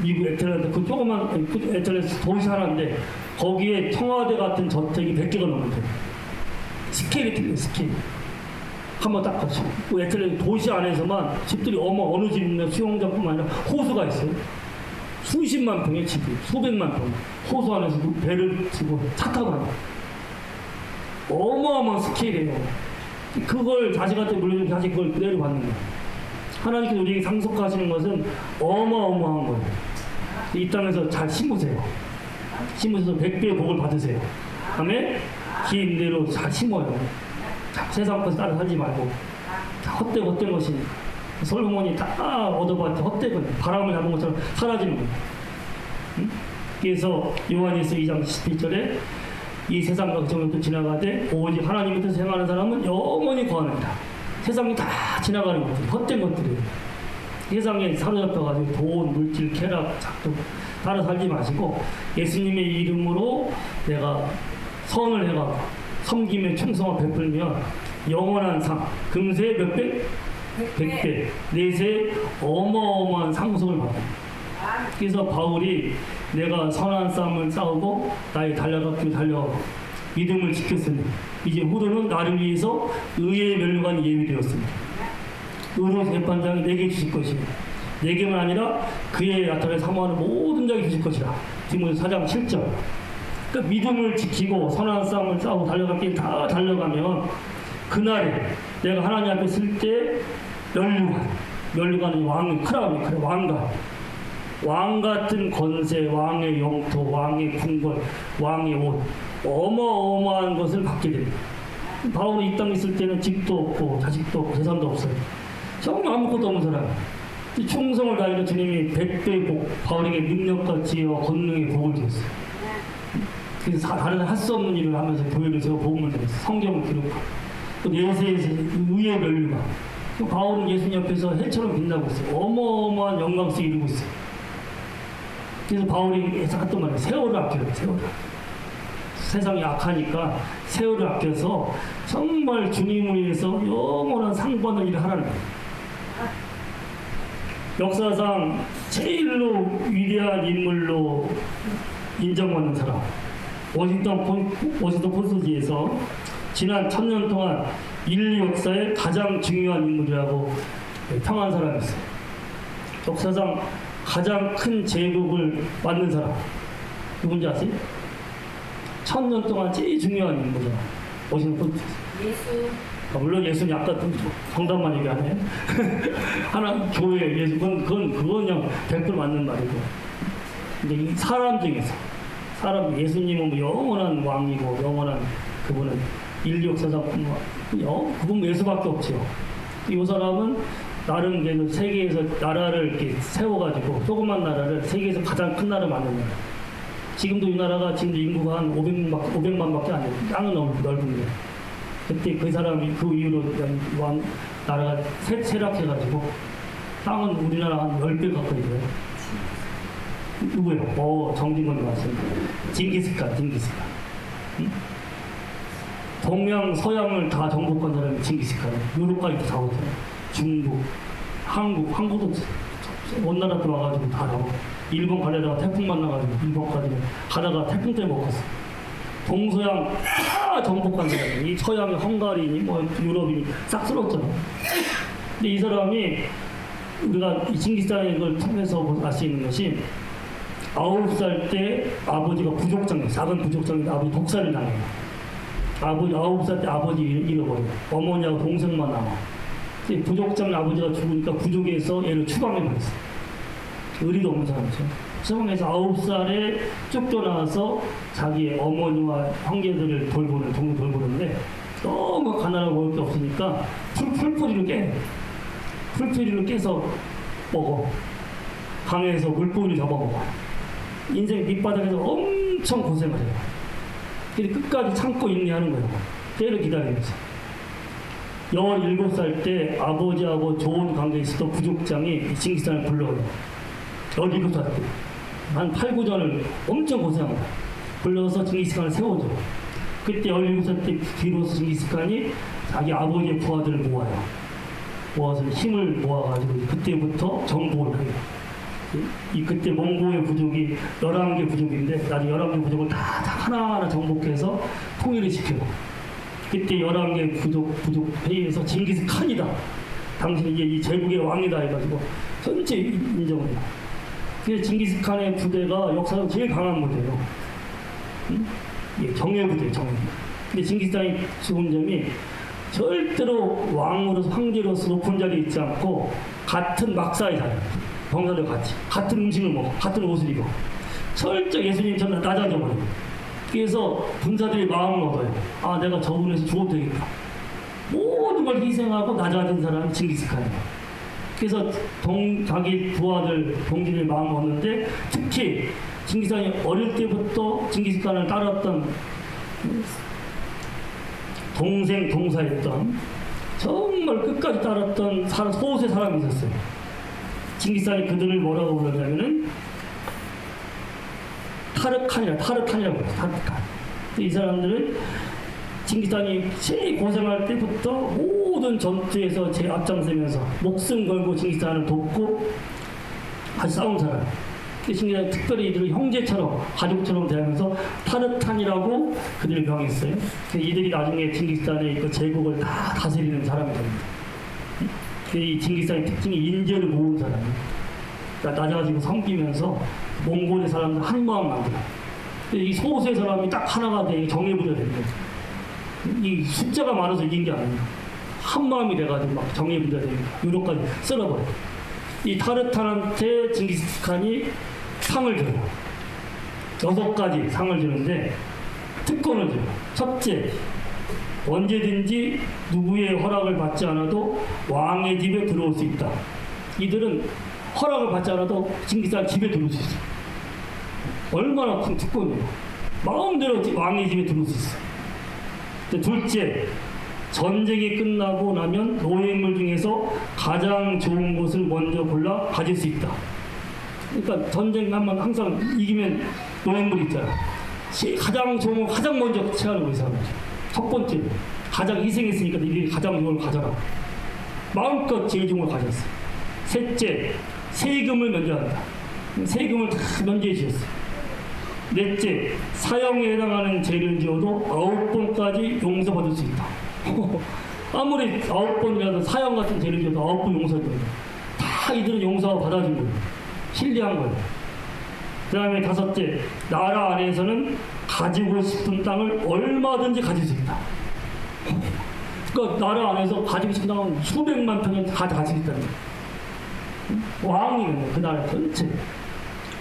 미국 애틀랜타 그 조그만 애틀랜타 도시 하나인데 거기에 청와대 같은 저택이 100개가 넘는데 스케일이 틀려요. 스케일 한번 딱 가죠. 그 애틀랜타 도시 안에서만 집들이 어느 집이나 수영장뿐만 아니라 호수가 있어요. 수십만 평의 집이 수백만 평 호수 안에서 배를 지고 차 타고 가요. 어마어마한 스케일이에요. 그걸 자식한테 물려주면 자식 그걸 그대로 받는 거예요. 하나님께서 우리에게 상속하시는 것은 어마어마한 거예요. 이 땅에서 잘 심으세요. 심으셔서 100배의 복을 받으세요. 다음에 긴 대로 잘 심어요. 세상 것을 따라 살지 말고 헛된 것이 솔로몬이 다 얻어봤자 헛되거든요. 바람을 잡은 것처럼 사라지는 거예요. 응? 그래서 요한일서 2장 11절에 이 세상과 정욕도 지나가되 오직 하나님 뜻을 행하는 사람은 영원히 거하느니라. 세상이 다 지나가는 것들, 헛된 것들이에요. 세상에 사로잡혀가지고 돈, 물질, 쾌락, 작동 따라 살지 마시고 예수님의 이름으로 내가 선을 해가고 섬김의 충성을 베풀면 영원한 상, 금세 몇 배? 100배, 내세 어마어마한 상속을 받아요. 그래서 바울이 내가 선한 싸움을 싸우고 나의 달려갔기를 달려가고 믿음을 지켰으니 이제 후로는 나를 위해서 의의 면류관이 예비되었습니다. 의로 재판장이 내게 주실 것이며 내게만 아니라 그의 나타내 사모하는 모든 자에게 주실 것이라. 디모데 4장 7절. 그러니까 믿음을 지키고 선한 싸움을 싸우고 달려갈 길 다 달려가면 그날에 내가 하나님 앞에 쓸 때 면류관은 왕의 크라운이 왕 같은 권세, 왕의 영토, 왕의 궁궐, 왕의 옷, 어마어마한 것을 받게 됩니다. 바울이 이 땅에 있을 때는 집도 없고 자식도 없고 재산도 없어요. 정말 아무것도 없는 사람. 충성을 다하는 주님이 100배의 복, 바울에게 능력과 지혜와 권능의 복을 주었어요. 그래서 다른 할 수 없는 일을 하면서 교회를 세워 복음을 드렸어요. 성경을 기록하고 또 내세에서 의의 면류관. 바울은 예수님 옆에서 해처럼 빛나고 있어요. 어마어마한 영광스에 이루고 있어요. 그래서 바울이 했던 말이에요. 세월을 아껴요. 세월을. 세상이 악하니까 세월을 아껴서 정말 주님을 위해서 영원한 상 받는 일을 하라는 거예요. 역사상 제일로 위대한 인물로 인정받는 사람 워싱턴 포스트지에서 지난 1000년 동안 인류 역사의 가장 중요한 인물이라고 평한 사람이 있어요. 역사상 가장 큰 제국을 만든 사람 누군지 아세요? 1000년 동안 제일 중요한 인물이야. 워싱턴 포스트. 예수. 물론 예수는 약간 정답만 얘기하네. 하나 교회 예수 그건 그냥 100% 맞는 말이고. 근데 이 사람 중에서 예수님은 뭐 영원한 왕이고 영원한 그분은 인류 역사상 그분 예수밖에 없죠. 이 사람은 나름 그래도 세계에서 나라를 이렇게 세워가지고 조그만 나라를 세계에서 가장 큰 나라 만든 나라. 지금도 이 나라가 지금도 인구가 한 500만밖에 안 돼요. 땅은 넓은데. 그때 그 사람이 그 이후로 나라가 쇠락해가지고 땅은 우리나라 한 10배 가까이 돼요. 누구예요? 정진건이 왔습니다. 징기스칸. 동양, 서양을 다 정복한 사람이 징기스칸. 유럽까지 다 오잖아. 중국, 한국도 원나라 때 와가지고 다 나오고. 일본 가려다가 태풍 만나가지고 일본까지 가다가 태풍 때문에 못 갔어. 동서양 다 정복한 사람이 이 서양의 헝가리니 뭐 유럽이니 싹 쓸었잖아. 근데 이 사람이 우리가 이 징기스칸의 걸 통해서 알 수 있는 것이 9살 때 아버지가 부족장이에요. 작은 부족장인데 아버지 독살을 당해요. 아버지 9살 때 아버지 잃어버려요. 어머니하고 동생만 남아. 부족장 아버지가 죽으니까 부족에서 얘를 추방해버렸어요. 의리도 없는 사람이죠. 추방해서 9살에 쫓겨나와서 자기의 어머니와 형제들을 돌보는 동물 돌보는데 너무 가난하고 먹을 게 없으니까 풀뿌리를 깨. 풀뿌리를 깨서 먹어. 강에서 물고기를 잡아먹어. 인생 밑바닥에서 엄청 고생을 해요. 그래서 끝까지 참고 인내하는 거예요. 때를 기다리면서. 17살 때 아버지하고 좋은 관계에 있었던 부족장이 징기스칸을 불러요. 17살 때. 한 8, 9전을 엄청 고생합니다. 불러서 징기스칸을 세워줘. 그때 17살 때 비로소 징기스칸이 자기 아버지의 부하들을 모아요. 모아서 힘을 모아가지고 그때부터 정복을 해요. 그때 몽고의 부족이 11개 부족인데 나중에 11개 부족을 다 하나하나 정복해서 통일을 시켜요. 그때 11개 부족 회의에서 징기스칸이다. 당신이 이제 이 제국의 왕이다 해가지고 전체 인정을 해요. 그래서 징기스칸의 부대가 역사상 제일 강한 부대예요. 정예 부대, 정예. 근데 징기스칸이 좋은 점이 절대로 왕으로서 황제로서 높은 자리에 있지 않고 같은 막사에 살아요. 병사들 같은 음식을 먹어, 같은 옷을 입어. 철저히 예수님처럼 낮아져 버려요. 그래서 군사들이 마음을 얻어요. 아, 내가 저분에서 죽어도 되겠다. 모든 걸 희생하고 낮아진 사람이 징기스칸이에요. 그래서 자기 부하들, 동지들 마음을 얻는데 특히 징기스칸이 어릴 때부터 징기스칸을 따랐던 동생, 동사였던 정말 끝까지 따랐던 소수의 사람이 있었어요. 징기스칸이 그들을 뭐라고 부르냐면은 타르칸이라고 해요. 타르칸. 이 사람들은 징기스칸이 제일 고생할 때부터 모든 전투에서 제일 앞장서면서 목숨 걸고 징기스칸을 돕고 같이 싸운 사람. 징기스칸이 특별히 이들을 형제처럼 가족처럼 대하면서 타르칸이라고 그들을 명했어요. 이들이 나중에 징기스칸의 그 제국을 다 다스리는 사람이 됩니다. 이 징기스칸의 특징이 인재를 모은 사람이에요. 낮아지고 섬기면서 몽골의 사람들 한 마음 만들어. 이 소수의 사람이 딱 하나가 돼 정예부대가 되는 거죠. 이 숫자가 많아서 이긴 게 아니에요. 한 마음이 돼가지고 막 정예부대가 되는 거예요. 유럽까지 쓸어버려요. 이 타르탄한테 징기스칸이 상을 줘요. 6가지 상을 주는데 특권을 줘요. 첫째, 언제든지 누구의 허락을 받지 않아도 왕의 집에 들어올 수 있다. 이들은 허락을 받지 않아도 징기스칸 집에 들어올 수 있어. 얼마나 큰 특권이에요. 마음대로 왕의 집에 들어올 수 있어. 둘째, 전쟁이 끝나고 나면 노예물 중에서 가장 좋은 것을 먼저 골라 가질 수 있다. 그러니까 전쟁 한번 항상 이기면 노예물 있잖아. 가장 좋은 거 가장 먼저 취하는 거 이 사람이죠. 첫 번째, 가장 희생했으니까 이들이 가장 좋은 걸 가져라. 마음껏 제일 좋은 걸 가졌어. 셋째, 세금을 면제한다. 세금을 다 면제해 주셨어. 넷째, 사형에 해당하는 죄를 지어도 9번까지 용서받을 수 있다. 아무리 9번이라도 사형 같은 죄를 지어도 9번 용서해줘요. 다 이들은 용서가 받아준 거예요. 신뢰한 거예요. 그 다음에 다섯째, 나라 안에서는 가지고 싶은 땅을 얼마든지 가질 수 있다. 그러니까 나라 안에서 가지고 싶은 땅은 수백만 평을 다 가지고 있다는 거예요. 왕이거든요. 그 나라 전체.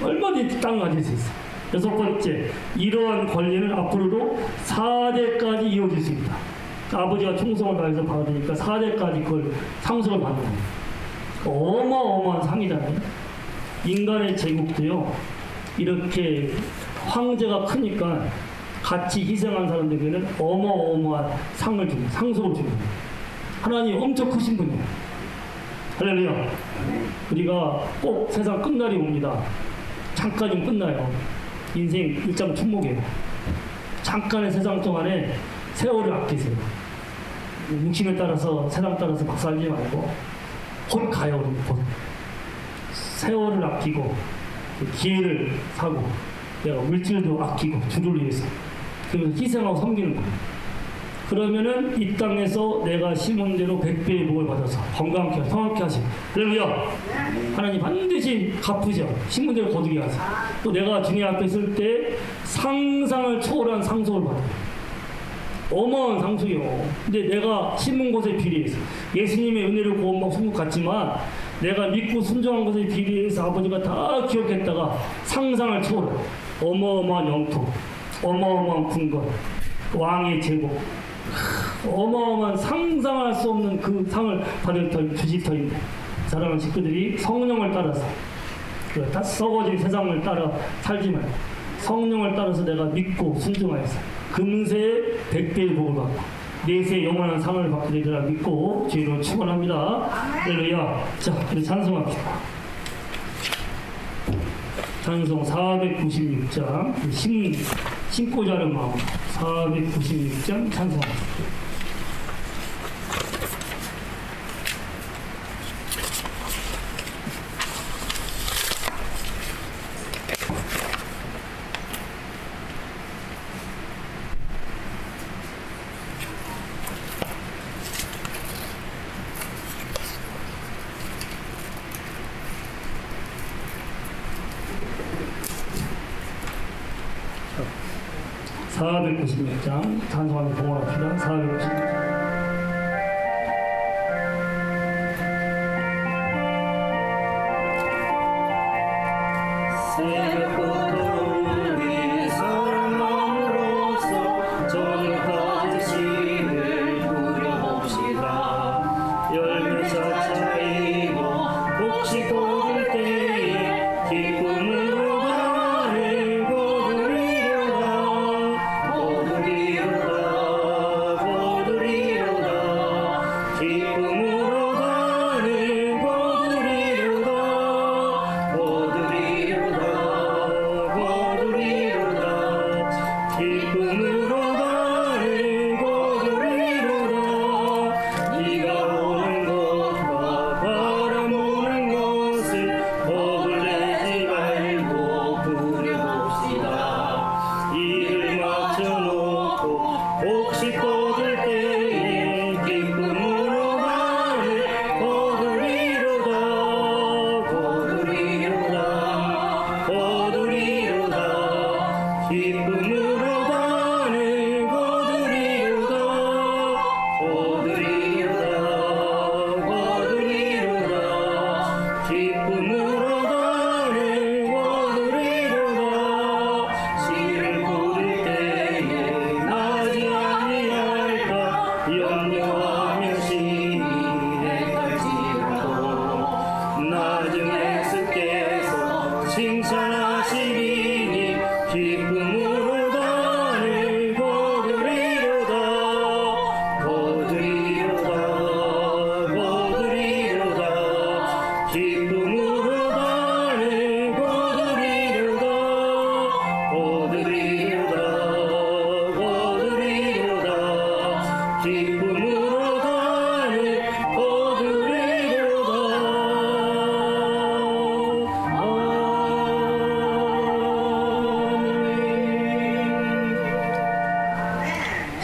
얼마든지 땅을 가질 수 있어요. 여섯 번째, 이러한 권리는 앞으로도 4대까지 이어질 수 있다. 아버지가 충성을 다해서 받으니까 4대까지 그걸 상속을 받는 거예요. 어마어마한 상이잖아요. 인간의 제국도요, 이렇게 황제가 크니까 같이 희생한 사람들에게는 어마어마한 상을 주고 상속을 주고 하나님 엄청 크신 분이에요. 할렐루야. 우리가 꼭 세상 끝날이 옵니다. 잠깐이면 끝나요. 인생 일장 충목이에요. 잠깐의 세상 동안에 세월을 아끼세요. 욕심에 따라서 세상 따라서 막 살지 말고 곧 가요. 곧 세월을 아끼고 기회를 사고 내가 물질도 아끼고 주를 위해서 그러면서 희생하고 섬기는 거예요. 그러면은 이 땅에서 내가 심은 대로 100배의 복을 받아서 건강케 성하게 하시고 할렐루야. 하나님 반드시 갚으셔. 심은 대로 거두게 하세요. 또 내가 주님 앞에 있을 때 상상을 초월한 상속을 받아요. 어마어마한 상속이요. 근데 내가 심은 것에 비례해서 예수님의 은혜를 구원받고 천국 갔지만 내가 믿고 순종한 것에 비례해서 아버지가 다 기억했다가 상상을 초월해. 어마어마한 영토, 어마어마한 궁궐, 왕의 제복, 어마어마한 상상할 수 없는 그 상을 받을 주실 터인데 사랑하는 식구들이 성령을 따라서 다 썩어진 세상을 따라 살지 말고 성령을 따라서 내가 믿고 순종하여서 금세 100배의 복을 받고 내세 영원한 상을 받게 되리라 믿고 주의로 축원합니다. 할렐루야. 자, 우리 찬송합시다. 찬송 496장 심고자 하는 마음 496장 찬송합시다. 자, 496장 찬송하며 봉헌합시다. 496장.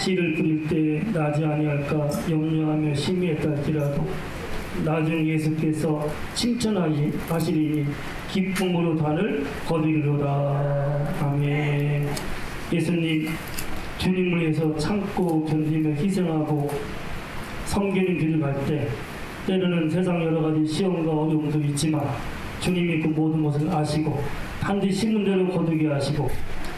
씨를 뿌릴 때 나지 아니할까 염려하며 심히했다 할지라도 나중 예수께서 칭찬하시리니 기쁨으로 단을 거두리로다. 아멘. 예수님 주님을 위해서 참고 견디며 희생하고 섬기는 길을 갈 때 때로는 세상 여러 가지 시험과 어려움도 있지만 주님이 그 모든 것을 아시고 반드시 심은 대로 거두게 하시고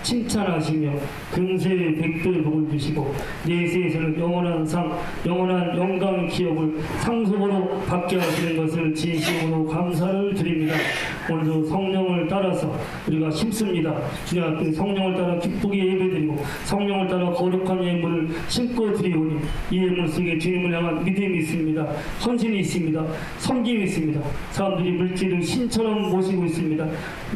칭찬하시며 금세의 100배의 복을 주시고 내세에서는 영원한 상, 영원한 영광의 기업을 상속으로 받게 하시는 것을 진심으로 감사를 드립니다. 오늘도 성령을 따라서 우리가 심습니다. 주님 앞에 성령을 따라 기쁘게 예배드리고 성령을 따라 거룩한 예물을 심고 드리오니 이 예물 속에 주님을 향한 믿음이 있습니다. 헌신이 있습니다. 섬김이 있습니다. 사람들이 물질을 신처럼 모시고 있습니다.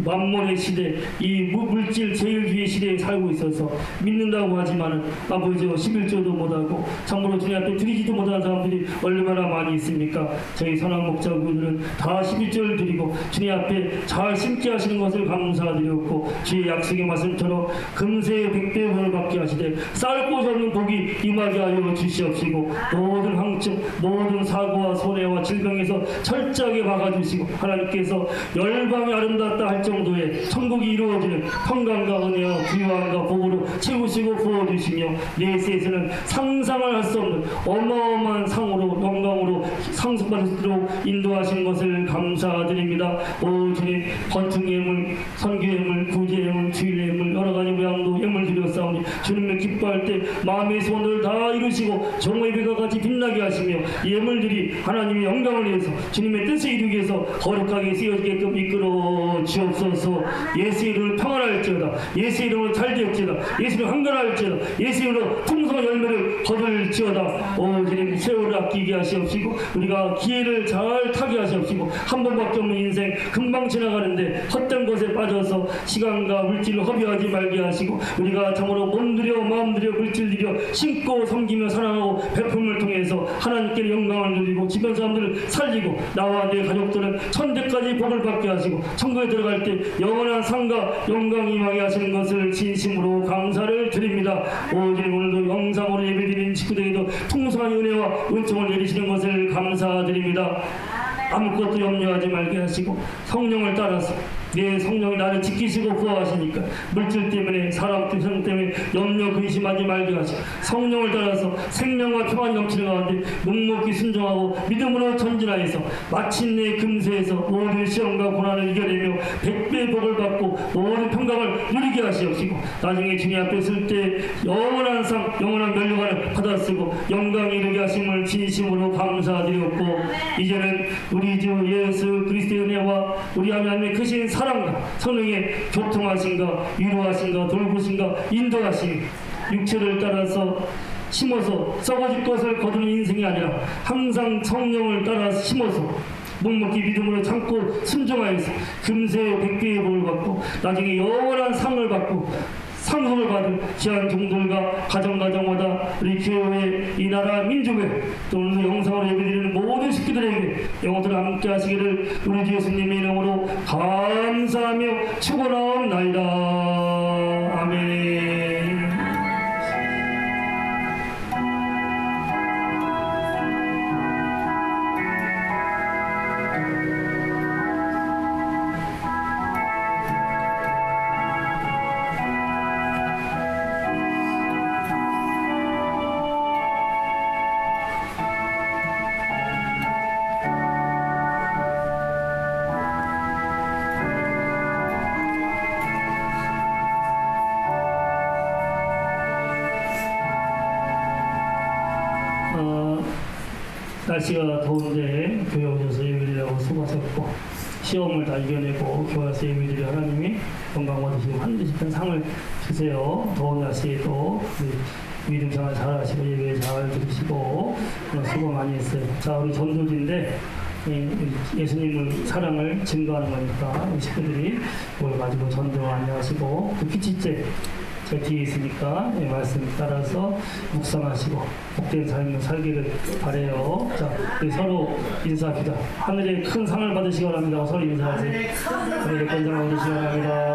만몬의 시대, 이 물질 제일주의 시대에 살고 있어서 믿는다고 하지만 아버지와 11조도 못하고 참으로 주님 앞에 드리지도 못하는 사람들이 얼마나 많이 있습니까? 저희 선한 목자분들은 다 11조를 드리고 주님 앞에 잘 심게 하시는 것을 감사드렸고 주의 약속의 말씀처럼 금세 100배를 받게 하시되 쌀 곳 없는 복이 임하게 하여 주시옵시고 모든 항증, 모든 사고와 손해와 질병에서 철저하게 막아주시고 하나님께서 열방이 아름답다 할 정도의 천국이 이루어지는 평강과 은혜와 귀환과 복으로 채우시고 부어주시며 내세에서는 상상을 할 수 없는 어마어마한 상으로 영광으로 상속받을수록 인도하신 것을 감사드립니다. 오 주님, 건축 예물, 선교 예물, 구제 예물, 주일 예물 여러 가지 모양도 예물 드렸사오니 주님을 기뻐할 때 마음의 소원을 다 이루시고 정오의 배가 같이 빛나게 하시며 예물들이 하나님의 영광을 위해서 주님의 뜻을 이루기 위해서 거룩하게 쓰여지게끔 이끌어 주옵소서. 예수 이름을 평안할지어다. 예수 이름으로 잘되었지어다. 예수 이름으로 한가할지어다. 예수 이름으로 풍성한 열매를 거둘지어다. 오 주님, 세월을 아끼게 하시옵시고 우리가 기회를 잘 타게 하시옵시고 한 번밖에 없는 인생 금방 지나가는데 헛된 것에 빠져서 시간과 물질을 허비하지 말게 하시고 우리가 참으로 몸들여 마음들여 물질들여 심고 섬기며 사랑하고 베품을 통해서 하나님께 영광을 누리고 주변 사람들을 살리고 나와 내 가족들은 천대까지 복을 받게 하시고 천국에 들어갈 때 영원한 상과 영광이 임하게 하시는 것을 진심으로 감사를 드립니다. 오 주님, 오늘도 영상으로 예배드리는 식구들에게도 풍성한 은혜와 은총을 내리시는 것을 감사드립니다. 아무것도 염려하지 말게 하시고 성령을 따라서 내 성령이 나를 지키시고 구하시니까 물질 때문에 사람 때문에 염려 근심하지 말게 하시고 성령을 따라서 생명과 평안이 넘치는 가운데 묵묵히 순종하고 믿음으로 전진하여서 마침내 금세에서 모든 시험과 고난을 이겨내며 100배 복을 받고 모든 평강을 누리게 하시옵시고 나중에 주님 앞에 설 때 영원한 상 영원한 멸류관을 받아쓰고 영광이 이르게 하심을 진심으로 감사드렸고 이제는 우리 주 예수 그리스도의 은혜와 우리 하나님의 크신 사랑과 성령의 교통하신가 위로하신가 돌보신가 인도하신 육체를 따라서 심어서 썩어질 것을 거두는 인생이 아니라 항상 성령을 따라 심어서 묵묵히 믿음으로 참고 순종하여서 금세 100배의 복을 받고 나중에 영원한 상을 받고 상속을 받은 귀한 종들과 가정마다 우리 교회 이 나라 민족에 또 오늘 영상으로 예배드리는 모든 식구들에게 영원토록 함께 하시기를 우리 주 예수님의 이름으로 감사하며 축원하옵나이다. 아멘. 날씨가 더운데 교회 오셔서 예배드리라고 수고하셨고 시험을 다 이겨내고 교회 와서 예배드려 하나님이 영광 받으시고 반드시 큰 상을 주세요. 더운 날씨에 또 믿음 생활 잘 하시고 예배 잘 들으시고 수고 많이 했어요. 자, 우리 전도지인데 예수님을 사랑을 증거하는 거니까 우리 식구들이 그걸 가지고 전도 많이 하시고 또 피치째 저 뒤에 있으니까 말씀 따라서 묵상하시고 복된 삶을 살기를 바래요. 자, 우리 서로 인사합시다. 하늘에 큰 상을 받으시기 바랍니다. 서로 인사하세요. 하늘에 큰 상을 받으시기 바랍니다.